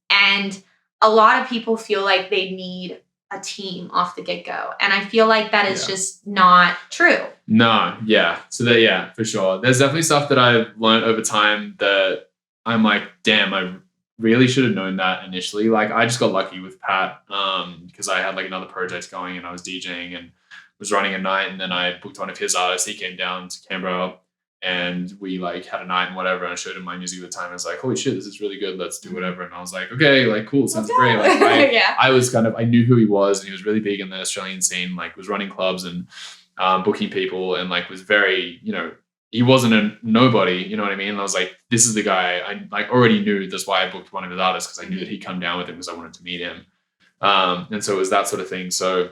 And a lot of people feel like they need a team off the get-go. And I feel like that is just not true. No, yeah. So for sure. There's definitely stuff that I've learned over time that I'm like, damn, I really should have known that initially. Like I just got lucky with Pat because I had like another project going and I was DJing and was running a night, and then I booked one of his artists. He came down to Canberra and we like had a night and whatever, and I showed him my music at the time. I was like, holy shit, this is really good, let's do whatever. And I was like, okay, like cool, sounds great. Like I knew who he was, and he was really big in the Australian scene, like was running clubs and booking people, and like was very, you know, he wasn't a nobody, you know what I mean? And I was like, this is the guy. I like already knew, that's why I booked one of his artists, because I knew that he'd come down with him because I wanted to meet him. And so it was that sort of thing. So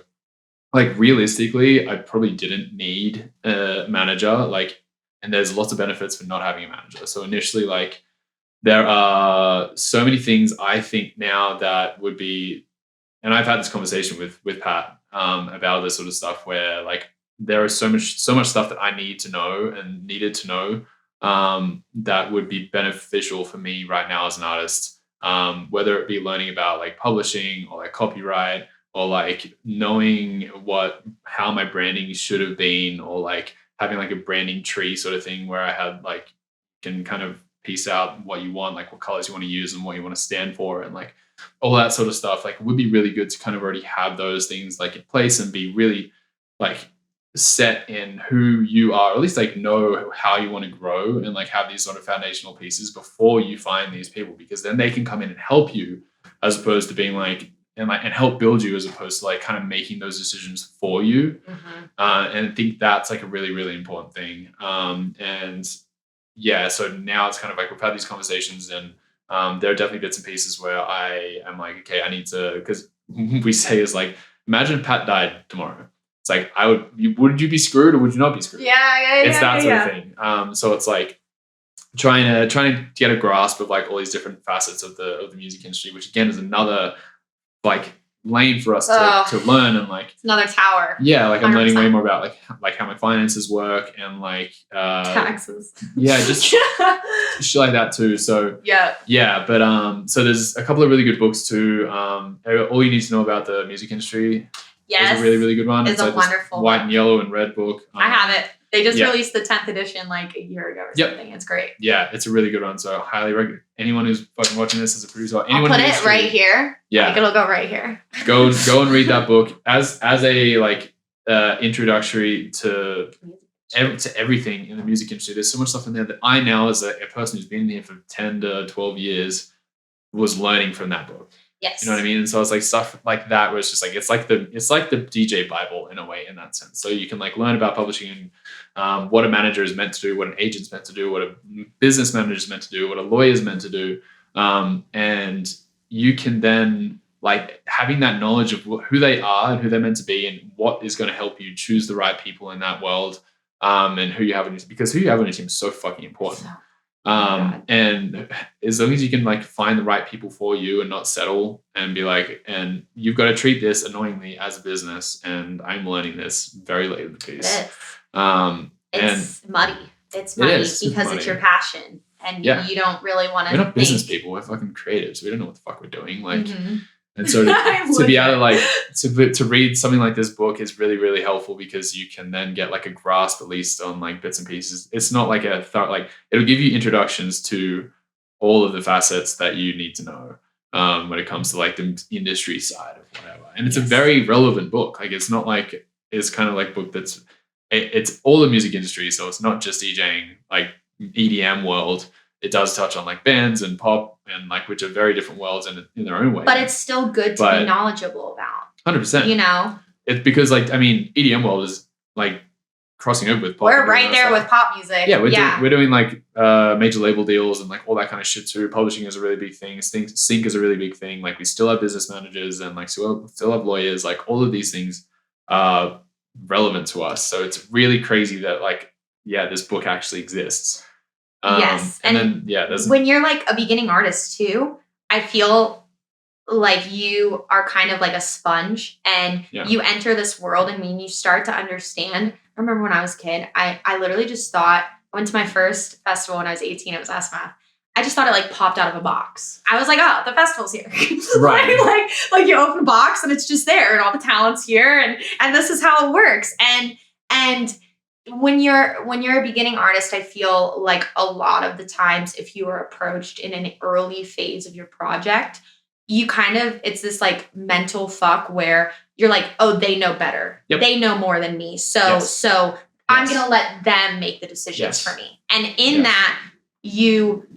like realistically, I probably didn't need a manager, like, and there's lots of benefits for not having a manager. So initially, like, there are so many things I think now that would be, and I've had this conversation with Pat about this sort of stuff where like there is so much stuff that I need to know and needed to know that would be beneficial for me right now as an artist, whether it be learning about like publishing or like copyright, or like knowing how my branding should have been, or like having like a branding tree sort of thing where I had like, can kind of piece out what you want, like what colors you want to use and what you want to stand for, and like all that sort of stuff. Like it would be really good to kind of already have those things like in place and be really like set in who you are, or at least like know how you want to grow, and like have these sort of foundational pieces before you find these people, because then they can come in and help you, as opposed to being like, and help build you, as opposed to like kind of making those decisions for you. And I think that's like a really, really important thing. And yeah, so now it's kind of like we've had these conversations, and there are definitely bits and pieces where I am like, okay, I need to, because we say is like, imagine Pat died tomorrow. It's like, would you be screwed or would you not be screwed? It's that sort of thing. So it's like trying to get a grasp of like all these different facets of the music industry, which again is another like lane for us to learn, and like it's another tower. Yeah, like I'm 100%. Learning way more about like how my finances work, and like taxes. Yeah, just shit like that too. So but so there's a couple of really good books too. All you need to know about the music industry. Yes, is a really, really good one. It's like a wonderful white and yellow and red book. I have it. They just released the 10th edition like a year ago or something. It's great. Yeah, it's a really good one. So highly recommend anyone who's fucking watching this as a producer. Anyone I'll put it right here. Yeah, like it'll go right here. Go and read that book as a like introductory to everything in the music industry. There's so much stuff in there that I now, as a person who's been in here for 10 to 12 years, was learning from that book. Yes. You know what I mean? And so it's like stuff like that where it's just like, it's like the DJ Bible in a way, in that sense. So you can like learn about publishing and what a manager is meant to do, what an agent's meant to do, what a business manager is meant to do, what a lawyer is meant to do. And you can then like having that knowledge of who they are and who they're meant to be and what is going to help you choose the right people in that world, and who you have on your, because who you have on your team is so fucking important. And as long as you can like find the right people for you and not settle and be like, and you've got to treat this annoyingly as a business, and I'm learning this very late in the piece. It's muddy. It's muddy because it's your passion, and you don't really want to. We're not business people. We're fucking creatives. We don't know what the fuck we're doing. Like, and so to be able to like to read something like this book is really, really helpful, because you can then get like a grasp at least on like bits and pieces. It's not like like it'll give you introductions to all of the facets that you need to know when it comes to like the industry side of whatever. And it's a very relevant book. Like, it's not like it's kind of like book that's it's all the music industry, so it's not just DJing, like EDM world. It does touch on like bands and pop and like, which are very different worlds in their own way. But it's still good to be knowledgeable about. 100%. You know? It's because like, I mean, EDM world is like crossing over with pop. We're right there with pop music. Yeah, we're doing like major label deals and like all that kind of shit too. Publishing is a really big thing. Sync is a really big thing. Like, we still have business managers and like still have lawyers. Like, all of these things are relevant to us. So it's really crazy that like, this book actually exists. Yes. And then when you're like a beginning artist too, I feel like you are kind of like a sponge, and you enter this world, and when you start to understand, I remember when I was a kid, I literally just thought, I went to my first festival when I was 18, it was Math. I just thought it like popped out of a box. I was like, oh, the festival's here. Right. like you open a box and it's just there, and all the talent's here, and this is how it works. And when you're a beginning artist, I feel like a lot of the times, if you are approached in an early phase of your project, you kind of, it's this like mental fuck where you're like, oh, they know better. Yep. They know more than me. So I'm going to let them make the decisions for me. And in that, you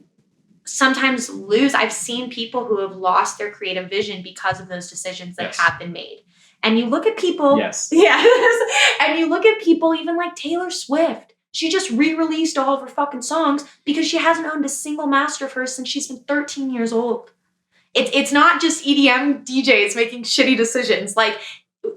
sometimes lose. I've seen people who have lost their creative vision because of those decisions that have been made. And you look at people, and you look at people even like Taylor Swift. She just re-released all of her fucking songs because she hasn't owned a single master of hers since she's been 13 years old. It's not just EDM DJs making shitty decisions. Like,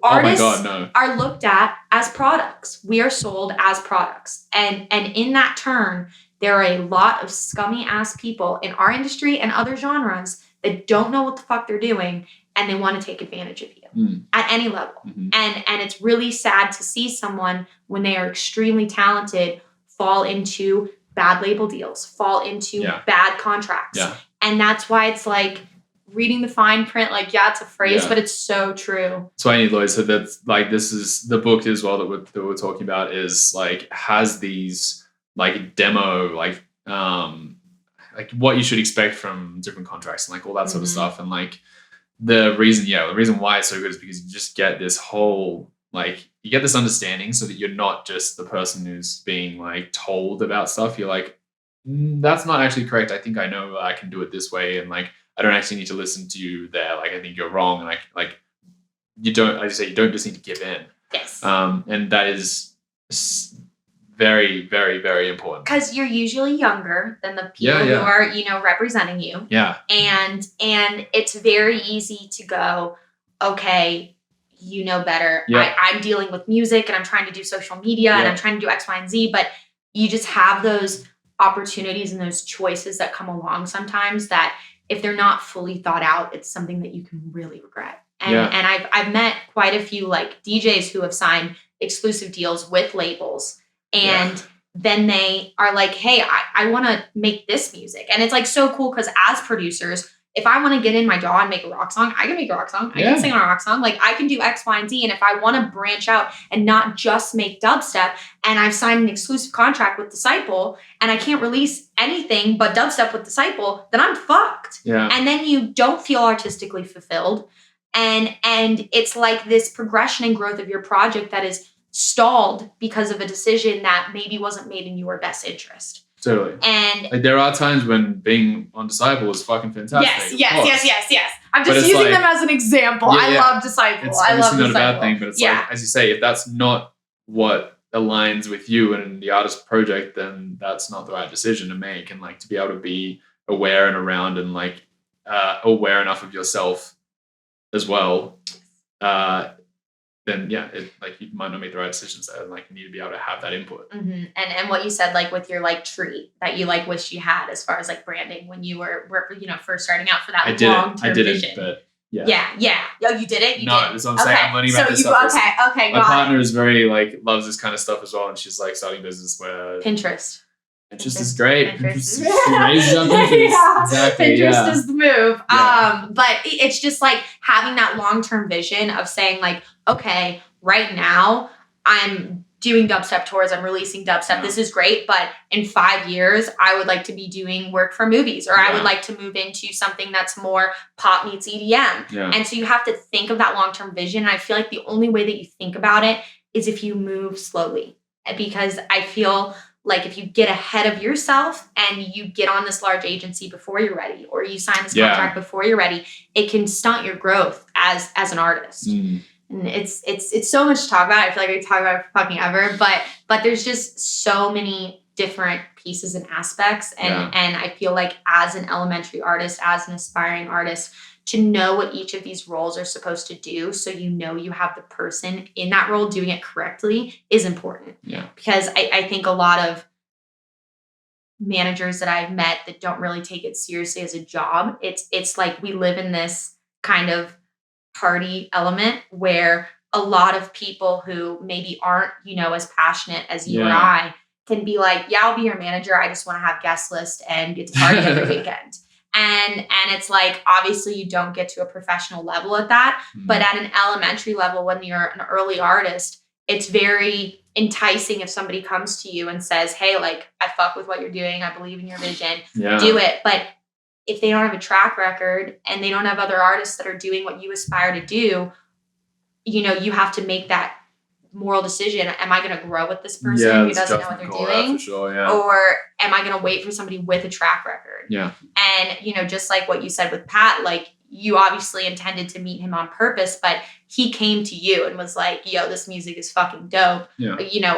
artists are looked at as products. We are sold as products. And in that turn, there are a lot of scummy ass people in our industry and other genres that don't know what the fuck they're doing, and they want to take advantage of you at any level. And it's really sad to see someone, when they are extremely talented, fall into bad label deals, fall into bad contracts. And that's why it's like, reading the fine print, like, it's a phrase, but it's so true. So I need lawyers. So that's like, this is the book as well that we're talking about, is like, has these like demo, like what you should expect from different contracts and like all that sort of stuff. And like the reason why it's so good is because you just get this whole, like, you get this understanding, so that you're not just the person who's being like told about stuff. You're like, that's not actually correct. I think I know I can do it this way. And like, I don't actually need to listen to you there. Like, I think you're wrong. And like you don't, as you say, you don't just need to give in. Yes. And that is very, very, very important. Because you're usually younger than the people who are, representing you. Yeah. And it's very easy to go, okay, you know better. Yeah. I'm dealing with music, and I'm trying to do social media, and I'm trying to do X, Y, and Z. But you just have those opportunities and those choices that come along sometimes that, if they're not fully thought out, it's something that you can really regret. And I've met quite a few like DJs who have signed exclusive deals with labels, and then they are like, hey, I want to make this music. And it's like so cool, because as producers, if I want to get in my DAW and make a rock song, I can make a rock song. I can sing on a rock song. Like, I can do X, Y, and Z. And if I want to branch out and not just make dubstep, and I've signed an exclusive contract with Disciple, and I can't release anything but dubstep with Disciple, then I'm fucked. Yeah. And then you don't feel artistically fulfilled. And it's like this progression and growth of your project that is stalled because of a decision that maybe wasn't made in your best interest. Totally. And like, there are times when being on Disciple is fucking fantastic. Yes. I'm just using them as an example. I love Disciple. I love Disciple. Not a bad thing, but it's like, as you say, if that's not what aligns with you and the artist project, then that's not the right decision to make. And like, to be able to be aware and around, and like aware enough of yourself as well, then yeah, like you might not make the right decisions there, and like you need to be able to have that input. Mm-hmm. And what you said, like with your like tree that you like wish you had as far as like branding when you were first starting out for that long-term vision. But yeah. Oh, you did it? That's what I'm saying. I'm learning about this stuff. Okay, my partner is very like loves this kind of stuff as well, and she's like starting business where Pinterest is great. Pinterest is amazing on Pinterest. Yeah. Exactly. Pinterest is the move. Yeah. But it's just like having that long-term vision of saying like, okay, right now I'm doing dubstep tours, I'm releasing dubstep. Yeah. This is great, but in 5 years, I would like to be doing work for movies, or I would like to move into something that's more pop meets EDM. Yeah. And so you have to think of that long-term vision. And I feel like the only way that you think about it is if you move slowly, because I feel like if you get ahead of yourself and you get on this large agency before you're ready, or you sign this contract before you're ready, it can stunt your growth as an artist. Mm. And it's so much to talk about. I feel like I could talk about it for fucking ever, but there's just so many different pieces and aspects. And I feel like as an elementary artist, as an aspiring artist, to know what each of these roles are supposed to do, so you know you have the person in that role doing it correctly, is important. Yeah. Because I think a lot of managers that I've met that don't really take it seriously as a job, it's like we live in this kind of party element where a lot of people who maybe aren't, as passionate as you or I can be like, yeah, I'll be your manager. I just want to have guest list and get to party every weekend. And it's like, obviously you don't get to a professional level at that, but at an elementary level, when you're an early artist, it's very enticing if somebody comes to you and says, hey, like, I fuck with what you're doing. I believe in your vision. Do it. But if they don't have a track record and they don't have other artists that are doing what you aspire to do, you have to make that moral decision. Am I going to grow with this person who doesn't know what they're doing? For sure, or am I going to wait for somebody with a track record? Yeah. And, just like what you said with Pat, like you obviously intended to meet him on purpose, but he came to you and was like, yo, this music is fucking dope. Yeah.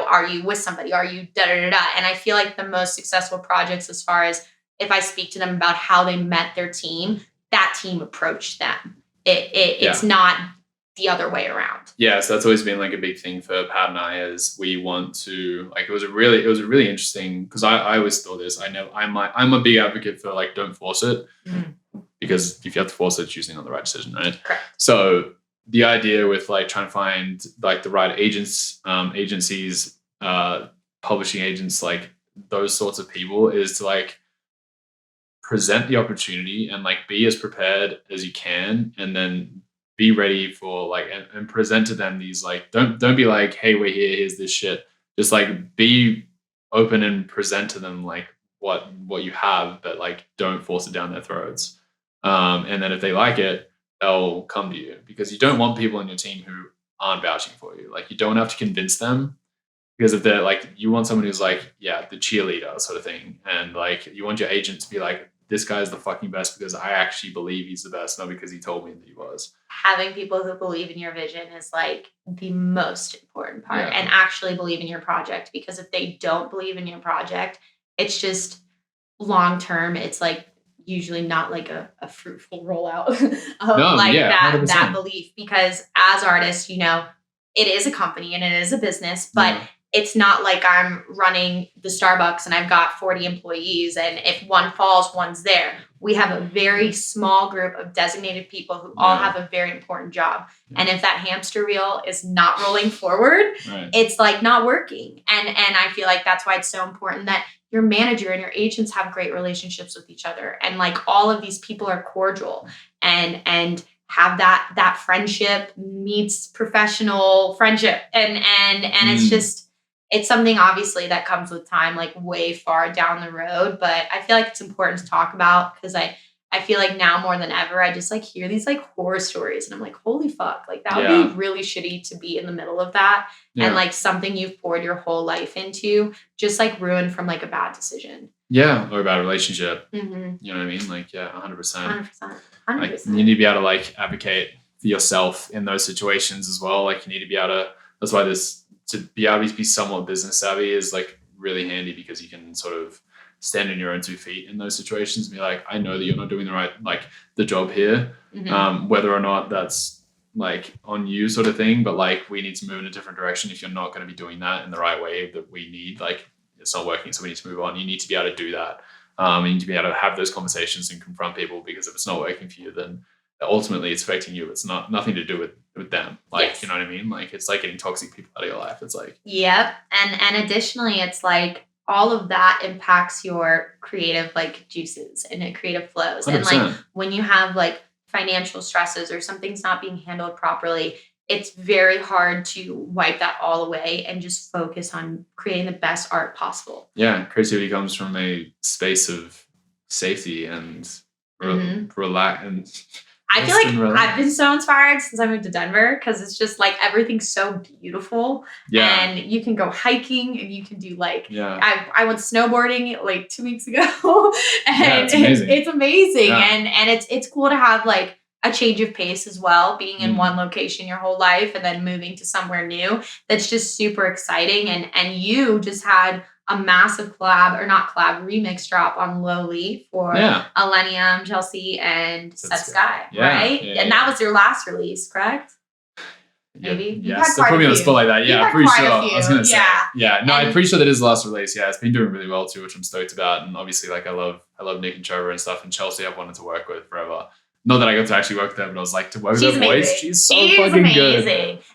Are you with somebody? Are you da-da-da-da? And I feel like the most successful projects, as far as if I speak to them about how they met their team, that team approached them. It's not the other way around. Yeah, so that's always been like a big thing for Pat and I, is we want to like, it was a really interesting, because I always thought this. I'm a big advocate for like, don't force it, because if you have to force it, it's usually not the right decision, right? Correct. So the idea with like trying to find like the right agencies, publishing agents, like those sorts of people, is to like present the opportunity and like be as prepared as you can, and then be ready for like, and present to them these like, don't be like, hey, we're here, here's this shit. Just like be open and present to them like what you have, but like don't force it down their throats. And then if they like it, they'll come to you, because you don't want people on your team who aren't vouching for you. Like you don't have to convince them, because if they're like, you want someone who's like, the cheerleader sort of thing. And like, you want your agent to be like, this guy's the fucking best because I actually believe he's the best, not because he told me that he was. Having people who believe in your vision is like the most important part, and actually believe in your project, because if they don't believe in your project, it's just long-term. It's like usually not like a fruitful rollout of that belief, because as artists, it is a company and it is a business, but it's not like I'm running the Starbucks and I've got 40 employees, and if one falls, one's there. We have a very small group of designated people who all have a very important job. Yeah. And if that hamster wheel is not rolling forward, it's like not working. And I feel like that's why it's so important that your manager and your agents have great relationships with each other. And like all of these people are cordial and have that friendship meets professional friendship. And it's just, it's something obviously that comes with time, like way far down the road, but I feel like it's important to talk about, because I feel like now more than ever, I just like hear these like horror stories and I'm like, holy fuck, like that would be really shitty to be in the middle of that. Yeah. And like something you've poured your whole life into, just like ruined from like a bad decision. Yeah. Or a bad relationship. Mm-hmm. You know what I mean? Like, 100%. 100%. Like, you need to be able to like advocate for yourself in those situations as well. Like you need to be able to, that's why to be able to be somewhat business savvy is like really handy, because you can sort of stand on your own 2 feet in those situations and be like, I know that you're not doing the job here. Mm-hmm. Whether or not that's like on you sort of thing, but like we need to move in a different direction. If you're not going to be doing that in the right way that we need, like it's not working, so we need to move on. You need to be able to do that. You need to be able to have those conversations and confront people, because if it's not working for you, then ultimately it's affecting you. It's nothing to do with them. Like, yes. You know what I mean? Like it's like getting toxic people out of your life. It's like, yep. And additionally, it's like all of that impacts your creative like juices and creative flows. 100%. And like when you have like financial stresses or something's not being handled properly, it's very hard to wipe that all away and just focus on creating the best art possible. Yeah. Creativity comes from a space of safety and relax. And I feel like I've been so inspired since I moved to Denver, because it's just like everything's so beautiful. Yeah. And you can go hiking and you can do like, I went snowboarding like 2 weeks ago and it's amazing. Yeah. And it's cool to have like a change of pace as well, being in one location your whole life and then moving to somewhere new. That's just super exciting. And you just had a massive remix drop on Lowly for Illenium, Chelsea, and Set Sky, right? Yeah, and that was your last release, correct? Maybe? Yes, they put me on the spot like that. Yeah, I'm pretty sure. I was going to say. Yeah, no, I'm pretty sure that is the last release. Yeah, it's been doing really well too, which I'm stoked about. And obviously, like I love Nick and Trevor and stuff, and Chelsea I've wanted to work with forever. Not that I got to actually work with her, but I was like, to work with her voice, she's so fucking good.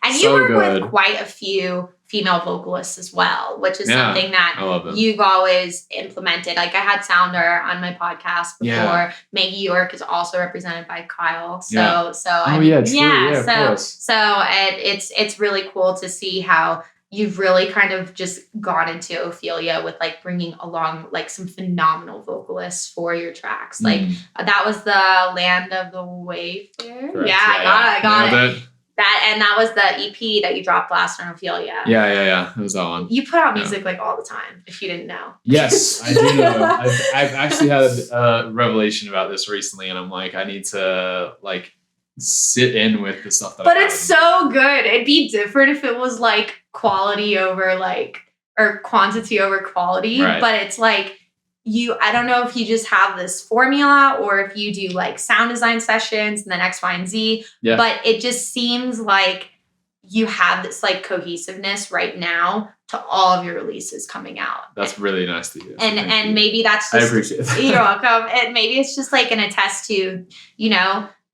And you work with quite a few female vocalists as well, which is something that you've always implemented. Like I had Sounder on my podcast before. Yeah. Maggie York is also represented by Kyle. So it's really cool to see how you've really kind of just gone into Ophelia with like bringing along like some phenomenal vocalists for your tracks. Like that was the Land of the Wayfarer. Correct. I got it. That was the EP that you dropped last on Ophelia. Yeah. It was that one. You put out music like all the time, if you didn't know. Yes, I do know. I've actually had a revelation about this recently, and I'm like, I need to like sit in with the stuff that But it's so good. It'd be different if it was like quality over like, or quantity over quality. Right. But it's like I don't know if you just have this formula or if you do like sound design sessions and then X, Y, and Z. Yeah. But it just seems like you have this like cohesiveness right now to all of your releases coming out. That's really nice to hear. And maybe that's just, I appreciate that. You're welcome. And maybe it's just like an attest to,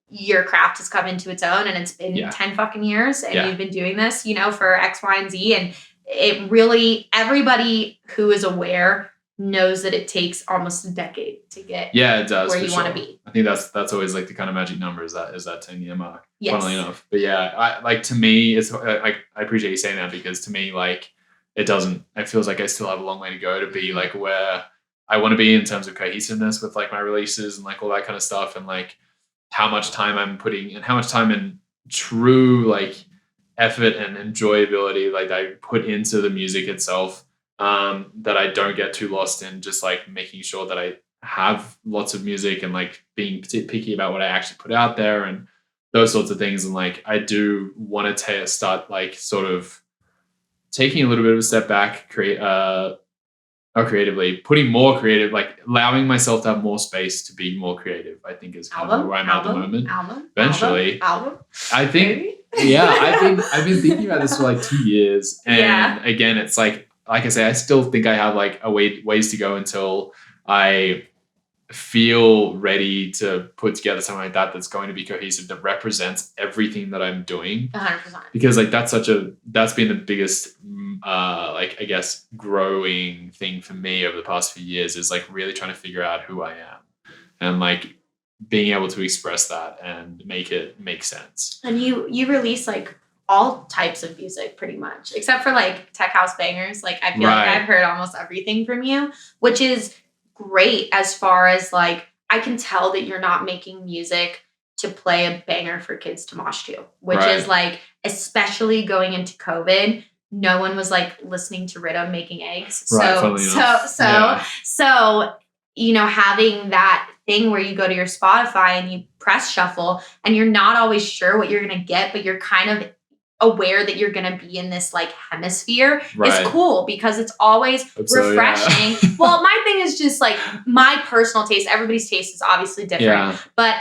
your craft has come into its own, and it's been 10 fucking years, and you've been doing this, for X, Y, and Z. And it really, everybody who is aware knows that it takes almost a decade to get it does, where you want to be. I think that's always like the kind of magic number is that 10-year mark. Yes. Funnily enough. But to me, it's like, I appreciate you saying that, because to me, like it feels like I still have a long way to go to be like where I want to be in terms of cohesiveness with like my releases and like all that kind of stuff, and like how much time I'm putting and how much time and true like effort and enjoyability like I put into the music itself, that I don't get too lost in just like making sure that I have lots of music and like being picky about what I actually put out there and those sorts of things. And like I do want to start like sort of taking a little bit of a step back, creatively, putting more creative, like allowing myself to have more space to be more creative, I think is kind of where I'm at the moment. Eventually. I think, I've been thinking about this for like 2 years. And again, it's like I say, I still think I have like ways to go until I feel ready to put together something like that that's going to be cohesive, that represents everything that I'm doing. 100%. Because like that's been the biggest like I guess growing thing for me over the past few years, is like really trying to figure out who I am and like being able to express that and make it make sense. And you release like all types of music pretty much, except for like tech house bangers. Like I feel like I've heard almost everything from you, which is great as far as like I can tell that you're not making music to play a banger for kids to mosh to, which is like, especially going into COVID, no one was like listening to Rhythm making eggs. So having that thing where you go to your Spotify and you press shuffle and you're not always sure what you're going to get, but you're kind of aware that you're going to be in this like hemisphere is cool, because it's always refreshing. Well, my thing is just like my personal taste. Everybody's taste is obviously different, but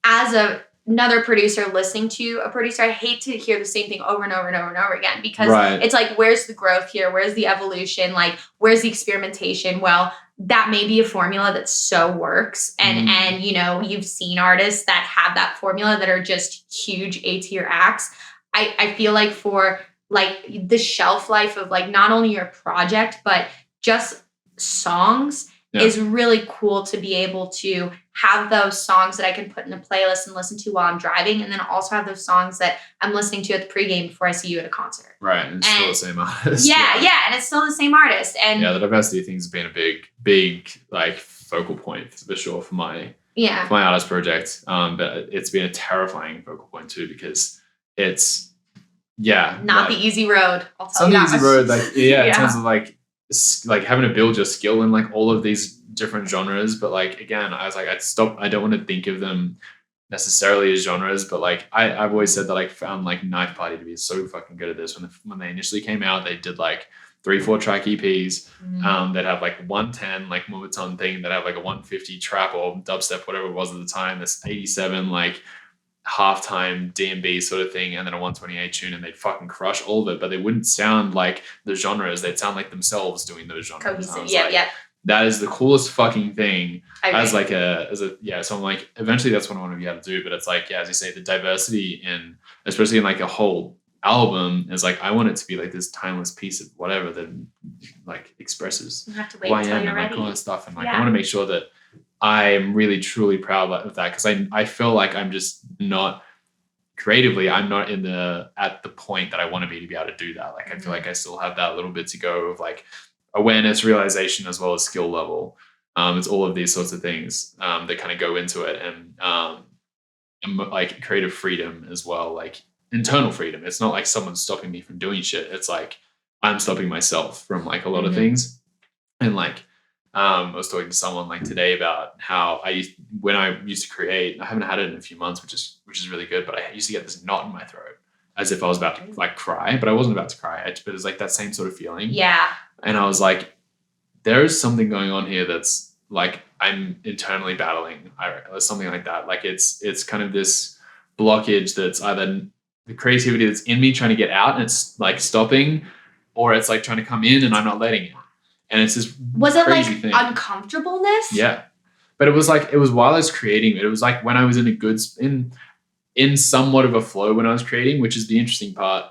as a another producer listening to a producer, I hate to hear the same thing over and over and over and over again, because it's like, where's the growth here? Where's the evolution? Like, where's the experimentation? Well, that may be a formula that so works. And you know, you've seen artists that have that formula that are just huge A-tier acts. I feel like for like the shelf life of like not only your project, but just songs is really cool to be able to have those songs that I can put in a playlist and listen to while I'm driving. And then also have those songs that I'm listening to at the pregame before I see you at a concert. Right. And it's still the same artist. Yeah. And it's still the same artist. And the diversity thing has been a big like focal point for sure for my artist project. But it's been a terrifying focal point too, because it's not the easy road. I'll tell you that. It's not the easy road. Like in terms of like having to build your skill in like all of these different genres. But like, again, I was like, I don't want to think of them necessarily as genres, but like I've always said that I found like Knife Party to be so fucking good at this. When they initially came out, they did like 3-4 track EPs that have like 110 like Moombahton thing, that have like a 150 trap or dubstep, whatever it was at the time, this 87 like halftime D&B sort of thing, and then a 128 tune, and they'd fucking crush all of it, but they wouldn't sound like the genres. They'd sound like themselves doing those genres. Cohesive. That is the coolest fucking thing. So I'm like, eventually that's what I want to be able to do. But it's like, as you say, the diversity in, especially in like a whole album, is like, I want it to be like this timeless piece of whatever that like expresses who I am and like all that stuff. And like, I want to make sure that I'm really truly proud of that, because I feel like I'm just not creatively, I'm not at the point that I want to be able to do that. Like, I feel like I still have that little bit to go of like awareness, realization, as well as skill level. It's all of these sorts of things that kind of go into it, and like creative freedom as well, like internal freedom. It's not like someone's stopping me from doing shit. It's like I'm stopping myself from like a lot of things. And like I was talking to someone like today about how when I used to create, I haven't had it in a few months, which is really good, but I used to get this knot in my throat as if I was about to like cry, but I wasn't about to cry. But it was like that same sort of feeling. Yeah. And I was like, there is something going on here that's like I'm internally battling. Or something like that. Like it's kind of this blockage that's either the creativity that's in me trying to get out and it's like stopping, or it's like trying to come in and I'm not letting it. And it's this was it like thing. Uncomfortableness? Yeah. But it was while I was creating it. It was like when I was in somewhat of a flow when I was creating, which is the interesting part.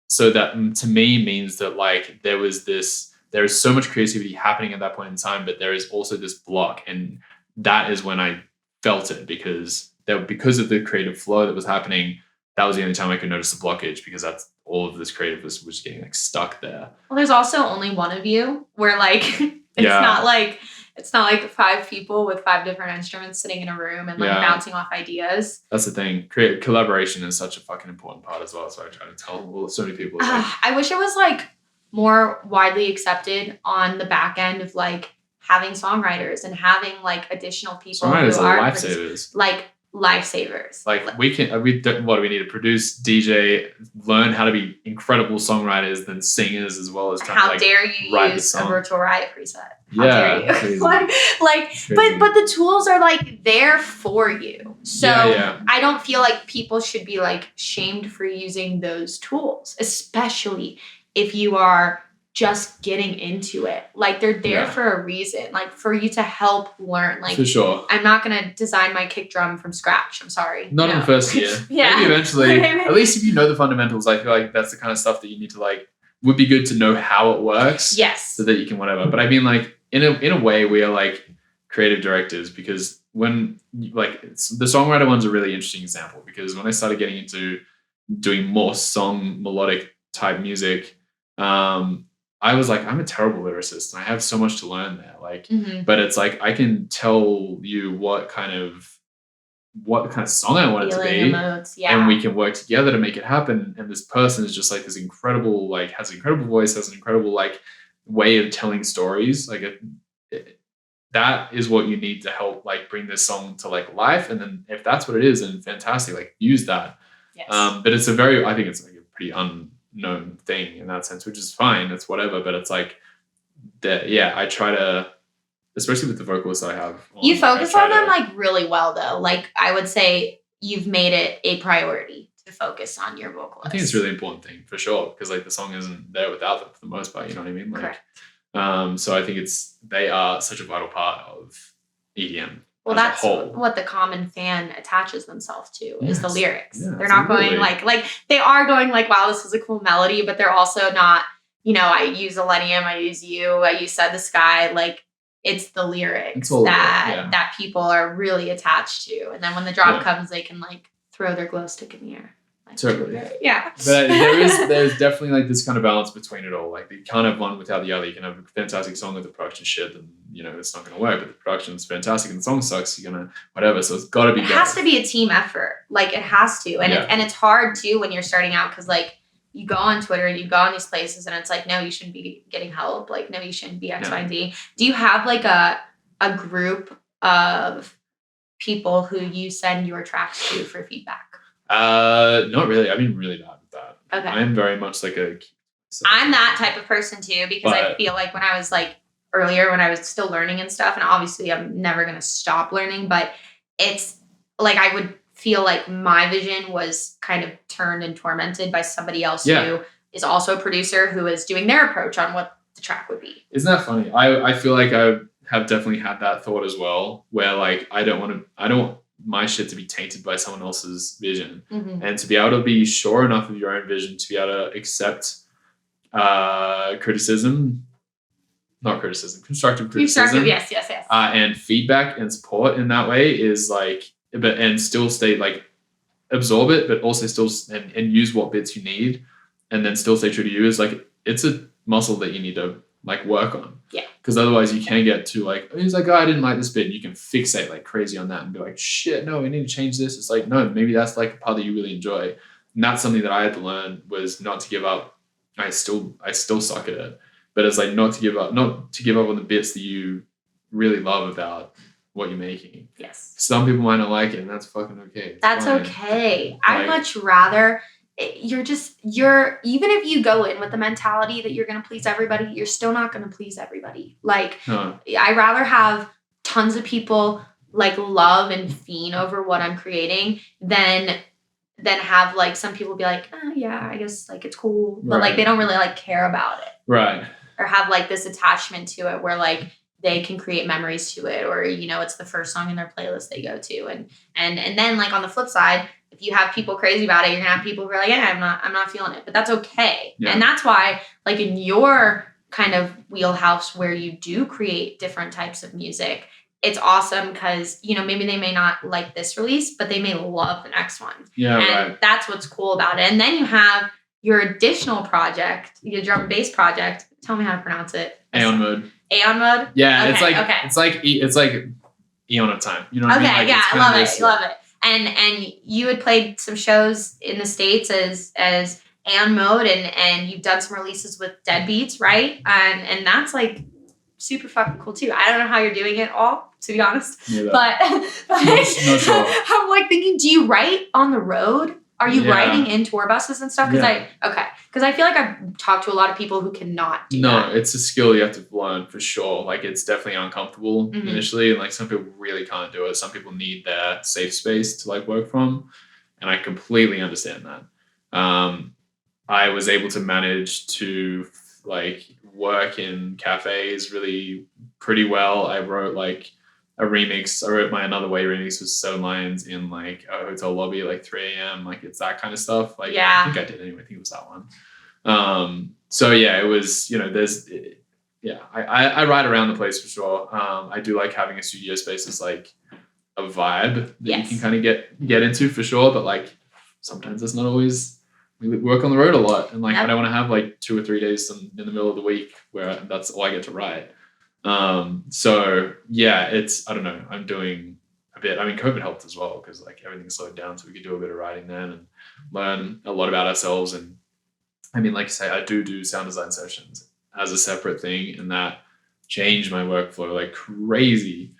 So that to me means that like there is so much creativity happening at that point in time, but there is also this block. And that is when I felt it, because of the creative flow that was happening. That was the only time I could notice the blockage, because that's all of this creative was getting like stuck there. Well, there's also only one of you, where like it's not like 5 people with 5 different instruments sitting in a room and like bouncing off ideas. That's the thing. Collaboration is such a fucking important part as well. So I try to tell so many people. I wish it was like more widely accepted on the back end of like having songwriters and having like additional people who are lifesavers. Like lifesavers. Like what do we need to produce, DJ, learn how to be incredible songwriters, then singers, as well as trying how to like dare you use a virtual riot preset. How dare you? But the tools are like there for you. So I don't feel like people should be like shamed for using those tools, especially if you are just getting into it. Like they're there for a reason, like for you to help learn. Like for sure. I'm not going to design my kick drum from scratch. I'm sorry. Not in the first year. Maybe eventually, at least if you know the fundamentals, I feel like that's the kind of stuff that you need to like, would be good to know how it works. Yes. So that you can whatever. But I mean like in a way we are like creative directors, because when like the songwriter one's a really interesting example, because when I started getting into doing more melodic type music, I was like, I'm a terrible lyricist and I have so much to learn there. Like, but it's like, I can tell you what kind of song I want it to be. And we can work together to make it happen. And this person is just like this incredible, like has an incredible voice, has an incredible like way of telling stories. Like that is what you need to help like bring this song to like life. And then if that's what it is, then fantastic, like use that. Yes. But it's I think it's like a pretty unknown thing in that sense, which is fine. It's whatever, but it's like that. Yeah, I try to, especially with the vocalists I have. You focus on them like really well though. Like I would say you've made it a priority to focus on your vocalist. I think it's a really important thing for sure, because like the song isn't there without them for the most part, you know what I mean? Like, correct. So I think they are such a vital part of EDM. Well, that's what the common fan attaches themselves to is the lyrics. Yeah, they're not going like they are going like, wow, this is a cool melody, but they're also not, you know, I use Illenium, I use you, I use Said the Sky. Like it's the lyrics that people are really attached to. And then when the drop comes, they can like throw their glow stick in the air. Like, totally. Yeah. But there's definitely like this kind of balance between it all. Like you can't have one without the other. You can have a fantastic song with the production shit and you know it's not gonna work, but the production's fantastic and the song sucks, you're gonna whatever. So it's gotta be better. It has to be a team effort. Like it has to. And it's hard too when you're starting out because like you go on Twitter and you go on these places and it's like, no, you shouldn't be getting help. Like, no, you shouldn't be X, Y, and Z. Do you have like a group of people who you send your tracks to for feedback? Not really. I've been really bad with that. Okay. I'm very much like I'm that type of person too, because I feel like when I was like earlier, when I was still learning and stuff, and obviously I'm never going to stop learning, but it's like, I would feel like my vision was kind of turned and tormented by somebody else who is also a producer who is doing their approach on what the track would be. Isn't that funny? I feel like I have definitely had that thought as well, where like, I don't want my shit to be tainted by someone else's vision. Mm-hmm. And to be able to be sure enough of your own vision to be able to accept constructive criticism. Yes. And feedback and support in that way is like, and still stay like absorb it, but also still and use what bits you need, and then still stay true to you is like, it's a muscle that you need to like work on. Yeah. Because otherwise you can get to like, he's like, oh, I didn't like this bit. And you can fixate like crazy on that and be like, shit, no, we need to change this. It's like, no, maybe that's like a part that you really enjoy. And that's something that I had to learn, was not to give up. I still suck at it, but it's like not to give up on the bits that you really love about what you're making. Yes. Some people might not like it, and that's fucking okay. That's fine. Okay. I'd much rather even if you go in with the mentality that you're going to please everybody, you're still not going to please everybody. Like, I'd rather have tons of people like love and fiend over what I'm creating than have like some people be like, oh, yeah, I guess like it's cool, but like they don't really like care about it. Right. Or have like this attachment to it where like they can create memories to it, or, you know, it's the first song in their playlist they go to. And then like on the flip side, if you have people crazy about it, you're gonna have people who are like, yeah, I'm not feeling it, but that's okay. Yeah. And that's why like in your kind of wheelhouse where you do create different types of music, it's awesome because, you know, maybe they may not like this release, but they may love the next one. Yeah. And that's what's cool about it. And then you have your additional project, your drum and bass project. Tell me how to pronounce it. Aeon Mode. Aeon Mode? Yeah, okay, it's like Eon of Time. You know what I mean? Like, yeah, I love it. And you had played some shows in the States as Aeon Mode, and you've done some releases with Deadbeats, right? And that's like super fucking cool too. I don't know how you're doing it all, to be honest. Yeah, but not sure. I'm like thinking, do you write on the road? Are you writing in tour buses and stuff? Because I feel like I've talked to a lot of people who cannot do that. No, it's a skill you have to learn for sure. Like it's definitely uncomfortable initially, and like some people really can't do it. Some people need their safe space to like work from, and I completely understand that. I was able to manage to like work in cafes really pretty well. I wrote like a remix. I wrote my Another Way remix with Seven Lions in like a hotel lobby at like 3 a.m. Like it's that kind of stuff. Like I think I did anyway. I think it was that one. So yeah, it was, you know, I ride around the place for sure. I do like having a studio space as like a vibe that you can kind of get into for sure. But like sometimes it's not always, we work on the road a lot. And like I don't want to have like 2 or 3 days in the middle of the week where that's all I get to write. So yeah, I don't know, I'm doing a bit. I mean, COVID helped as well because like everything slowed down, so we could do a bit of writing then and learn a lot about ourselves. And I mean, like I say, I do sound design sessions as a separate thing, and that changed my workflow like crazy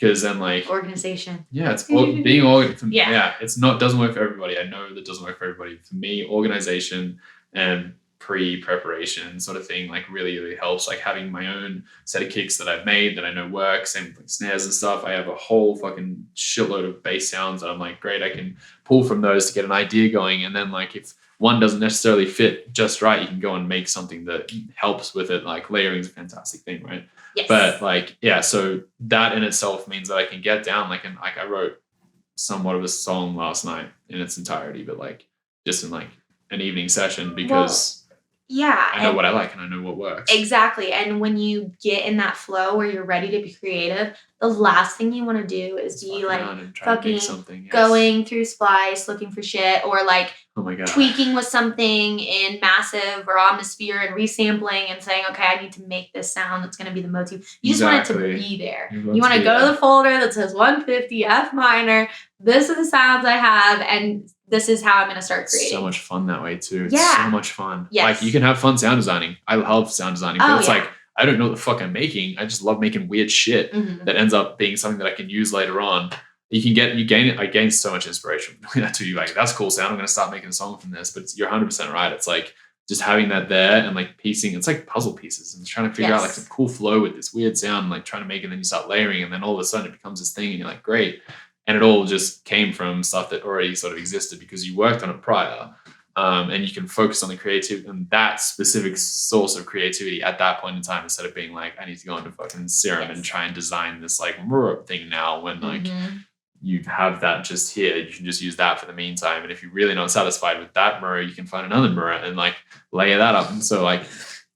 because then like organization. Yeah, it's being organized. Yeah, doesn't work for everybody. I know that doesn't work for everybody. For me, organization and pre-preparation sort of thing like really helps. Like having my own set of kicks that I've made that I know work, same with like snares and stuff. I have a whole fucking shitload of bass sounds and I'm like, great, I can pull from those to get an idea going. And then like if one doesn't necessarily fit just right, you can go and make something that helps with it. Like layering is a fantastic thing, right? Yes. But like, yeah, so that in itself means that I can get down like, and like I wrote somewhat of a song last night in its entirety, but like just in like an evening session because I know what I like and I know what works. Exactly. And when you get in that flow where you're ready to be creative, the last thing you want to do is be like fucking going through Splice looking for shit or like tweaking with something in Massive or Omnisphere and resampling and saying, okay, I need to make this sound that's going to be the motif. You just want it to be there. You want to go to the folder that says 150 F minor. This are the sounds I have and this is how I'm going to start creating. So much fun that way too. It's Yeah. so much fun. Yes. Like you can have fun sound designing. I love sound designing, but it's like, I don't know what the fuck I'm making. I just love making weird shit that ends up being something that I can use later on. I gain so much inspiration from doing that too. Like, that's cool sound. I'm going to start making a song from this, but you're 100% right. It's like just having that there and like piecing, it's like puzzle pieces and trying to figure out like some cool flow with this weird sound, like trying to make it, and then you start layering and then all of a sudden it becomes this thing and you're like, great. And it all just came from stuff that already sort of existed because you worked on it prior. And you can focus on the creative and that specific source of creativity at that point in time instead of being like, I need to go into fucking Serum and try and design this like thing now when like you have that just here. You can just use that for the meantime. And if you're really not satisfied with that mirror, you can find another mirror and like layer that up. And so like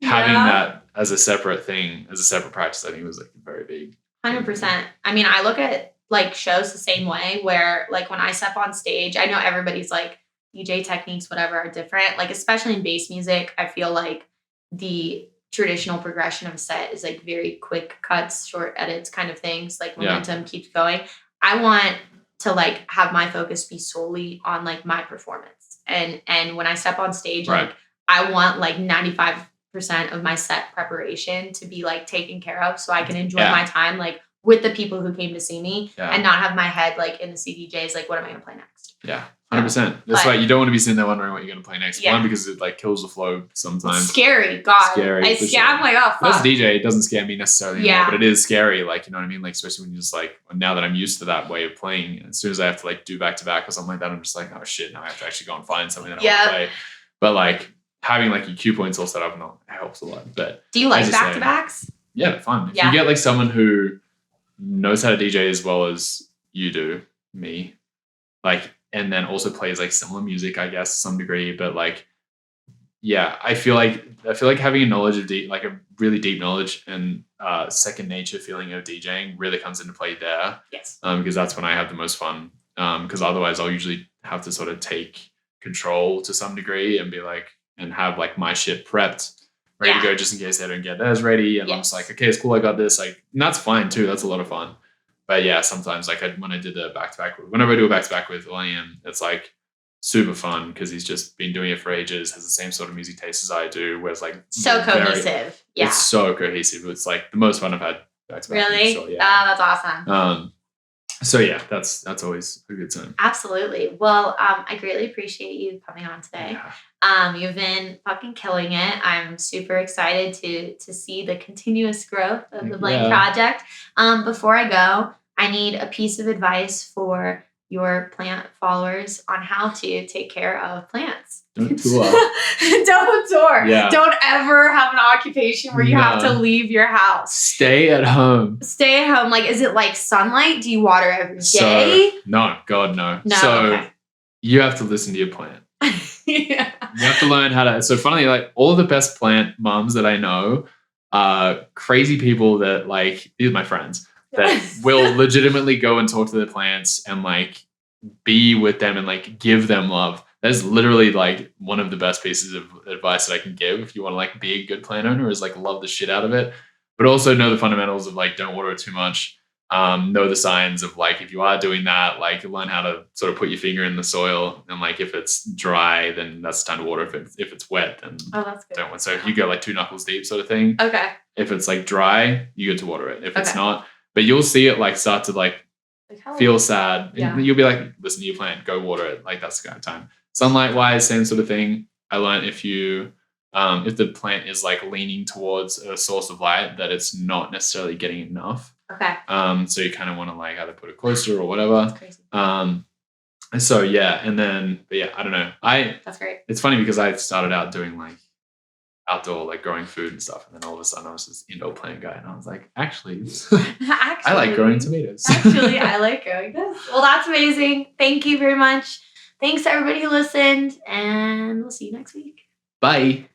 having that as a separate thing, as a separate practice, I think was like very big. 100%. I mean, I look at like shows the same way where like when I step on stage, I know everybody's like DJ techniques, whatever, are different. Like, especially in bass music, I feel like the traditional progression of a set is like very quick cuts, short edits kind of things. Like momentum keeps going. I want to like have my focus be solely on like my performance. And when I step on stage, like I want like 95% of my set preparation to be like taken care of so I can enjoy my time like with the people who came to see me and not have my head like in the CDJs, like what am I going to play next? Yeah. 100%. That's why you don't want to be sitting there wondering what you're going to play next. One, because it like kills the flow sometimes. Scary. God. Scary. I'm like, oh, fuck. As a DJ, it doesn't scare me necessarily anymore, but it is scary. Like, you know what I mean? Like, especially when you're just like, now that I'm used to that way of playing, as soon as I have to like do back to back or something like that, I'm just like, oh shit, now I have to actually go and find something that I want to play. But like having like your cue points all set up helps a lot. But do you like back to backs? Yeah, they're fun. If you get like someone who knows how to DJ as well as you do, me, like, and then also plays like similar music, I guess, to some degree. But like, yeah, I feel like having a knowledge of like a really deep knowledge and second nature feeling of DJing really comes into play there. Yes. Because that's when I have the most fun. Because otherwise I'll usually have to sort of take control to some degree and be like, and have like my shit prepped, ready to go just in case they don't get theirs ready. And I'm just like, okay, it's cool, I got this. Like, and that's fine too. That's a lot of fun. But yeah, sometimes like when I did the back-to-back, whenever I do a back-to-back with Illenium, it's like super fun because he's just been doing it for ages, has the same sort of music taste as I do, where it's like so cohesive. It's so cohesive. It's like the most fun I've had back-to-back. Really? So, that's awesome. So yeah, that's always a good time. Absolutely. Well, I greatly appreciate you coming on today. You've been fucking killing it. I'm super excited to see the continuous growth of the Blanke project. Before I go, I need a piece of advice for your plant followers on how to take care of plants. Don't tour. Don't tour. Yeah. Don't ever have an occupation where you have to leave your house. Stay at home. Stay at home. Like, is it like sunlight? Do you water every day? No, God, no. No. So you have to listen to your plant. You have to learn how to. So funnily, like all the best plant moms that I know are crazy people that like, these are my friends, that will legitimately go and talk to their plants and like be with them and like give them love. That's literally like one of the best pieces of advice that I can give if you want to like be a good plant owner, is like love the shit out of it, but also know the fundamentals of like don't water it too much. Know the signs of like if you are doing that, like learn how to sort of put your finger in the soil, and like if it's dry, then that's the time to water. If it's wet, then that's good. Don't. So if you go like 2 knuckles deep sort of thing. Okay. If it's like dry, you get to water it. If it's not, but you'll see it like start to like feel sad. Yeah. You'll be like, listen to your plant, go water it. Like that's the kind of time. Sunlight wise, same sort of thing. I learned if you if the plant is like leaning towards a source of light, that it's not necessarily getting enough. Okay. So you kind of want to like either put it closer or whatever. That's crazy. So yeah, and then, but yeah, I don't know. That's great. It's funny because I started out doing like outdoor, like growing food and stuff, and then all of a sudden I was this indoor plant guy, and I was like, actually, I like growing tomatoes. Actually, I like growing this. Well, that's amazing. Thank you very much. Thanks to everybody who listened, and we'll see you next week. Bye.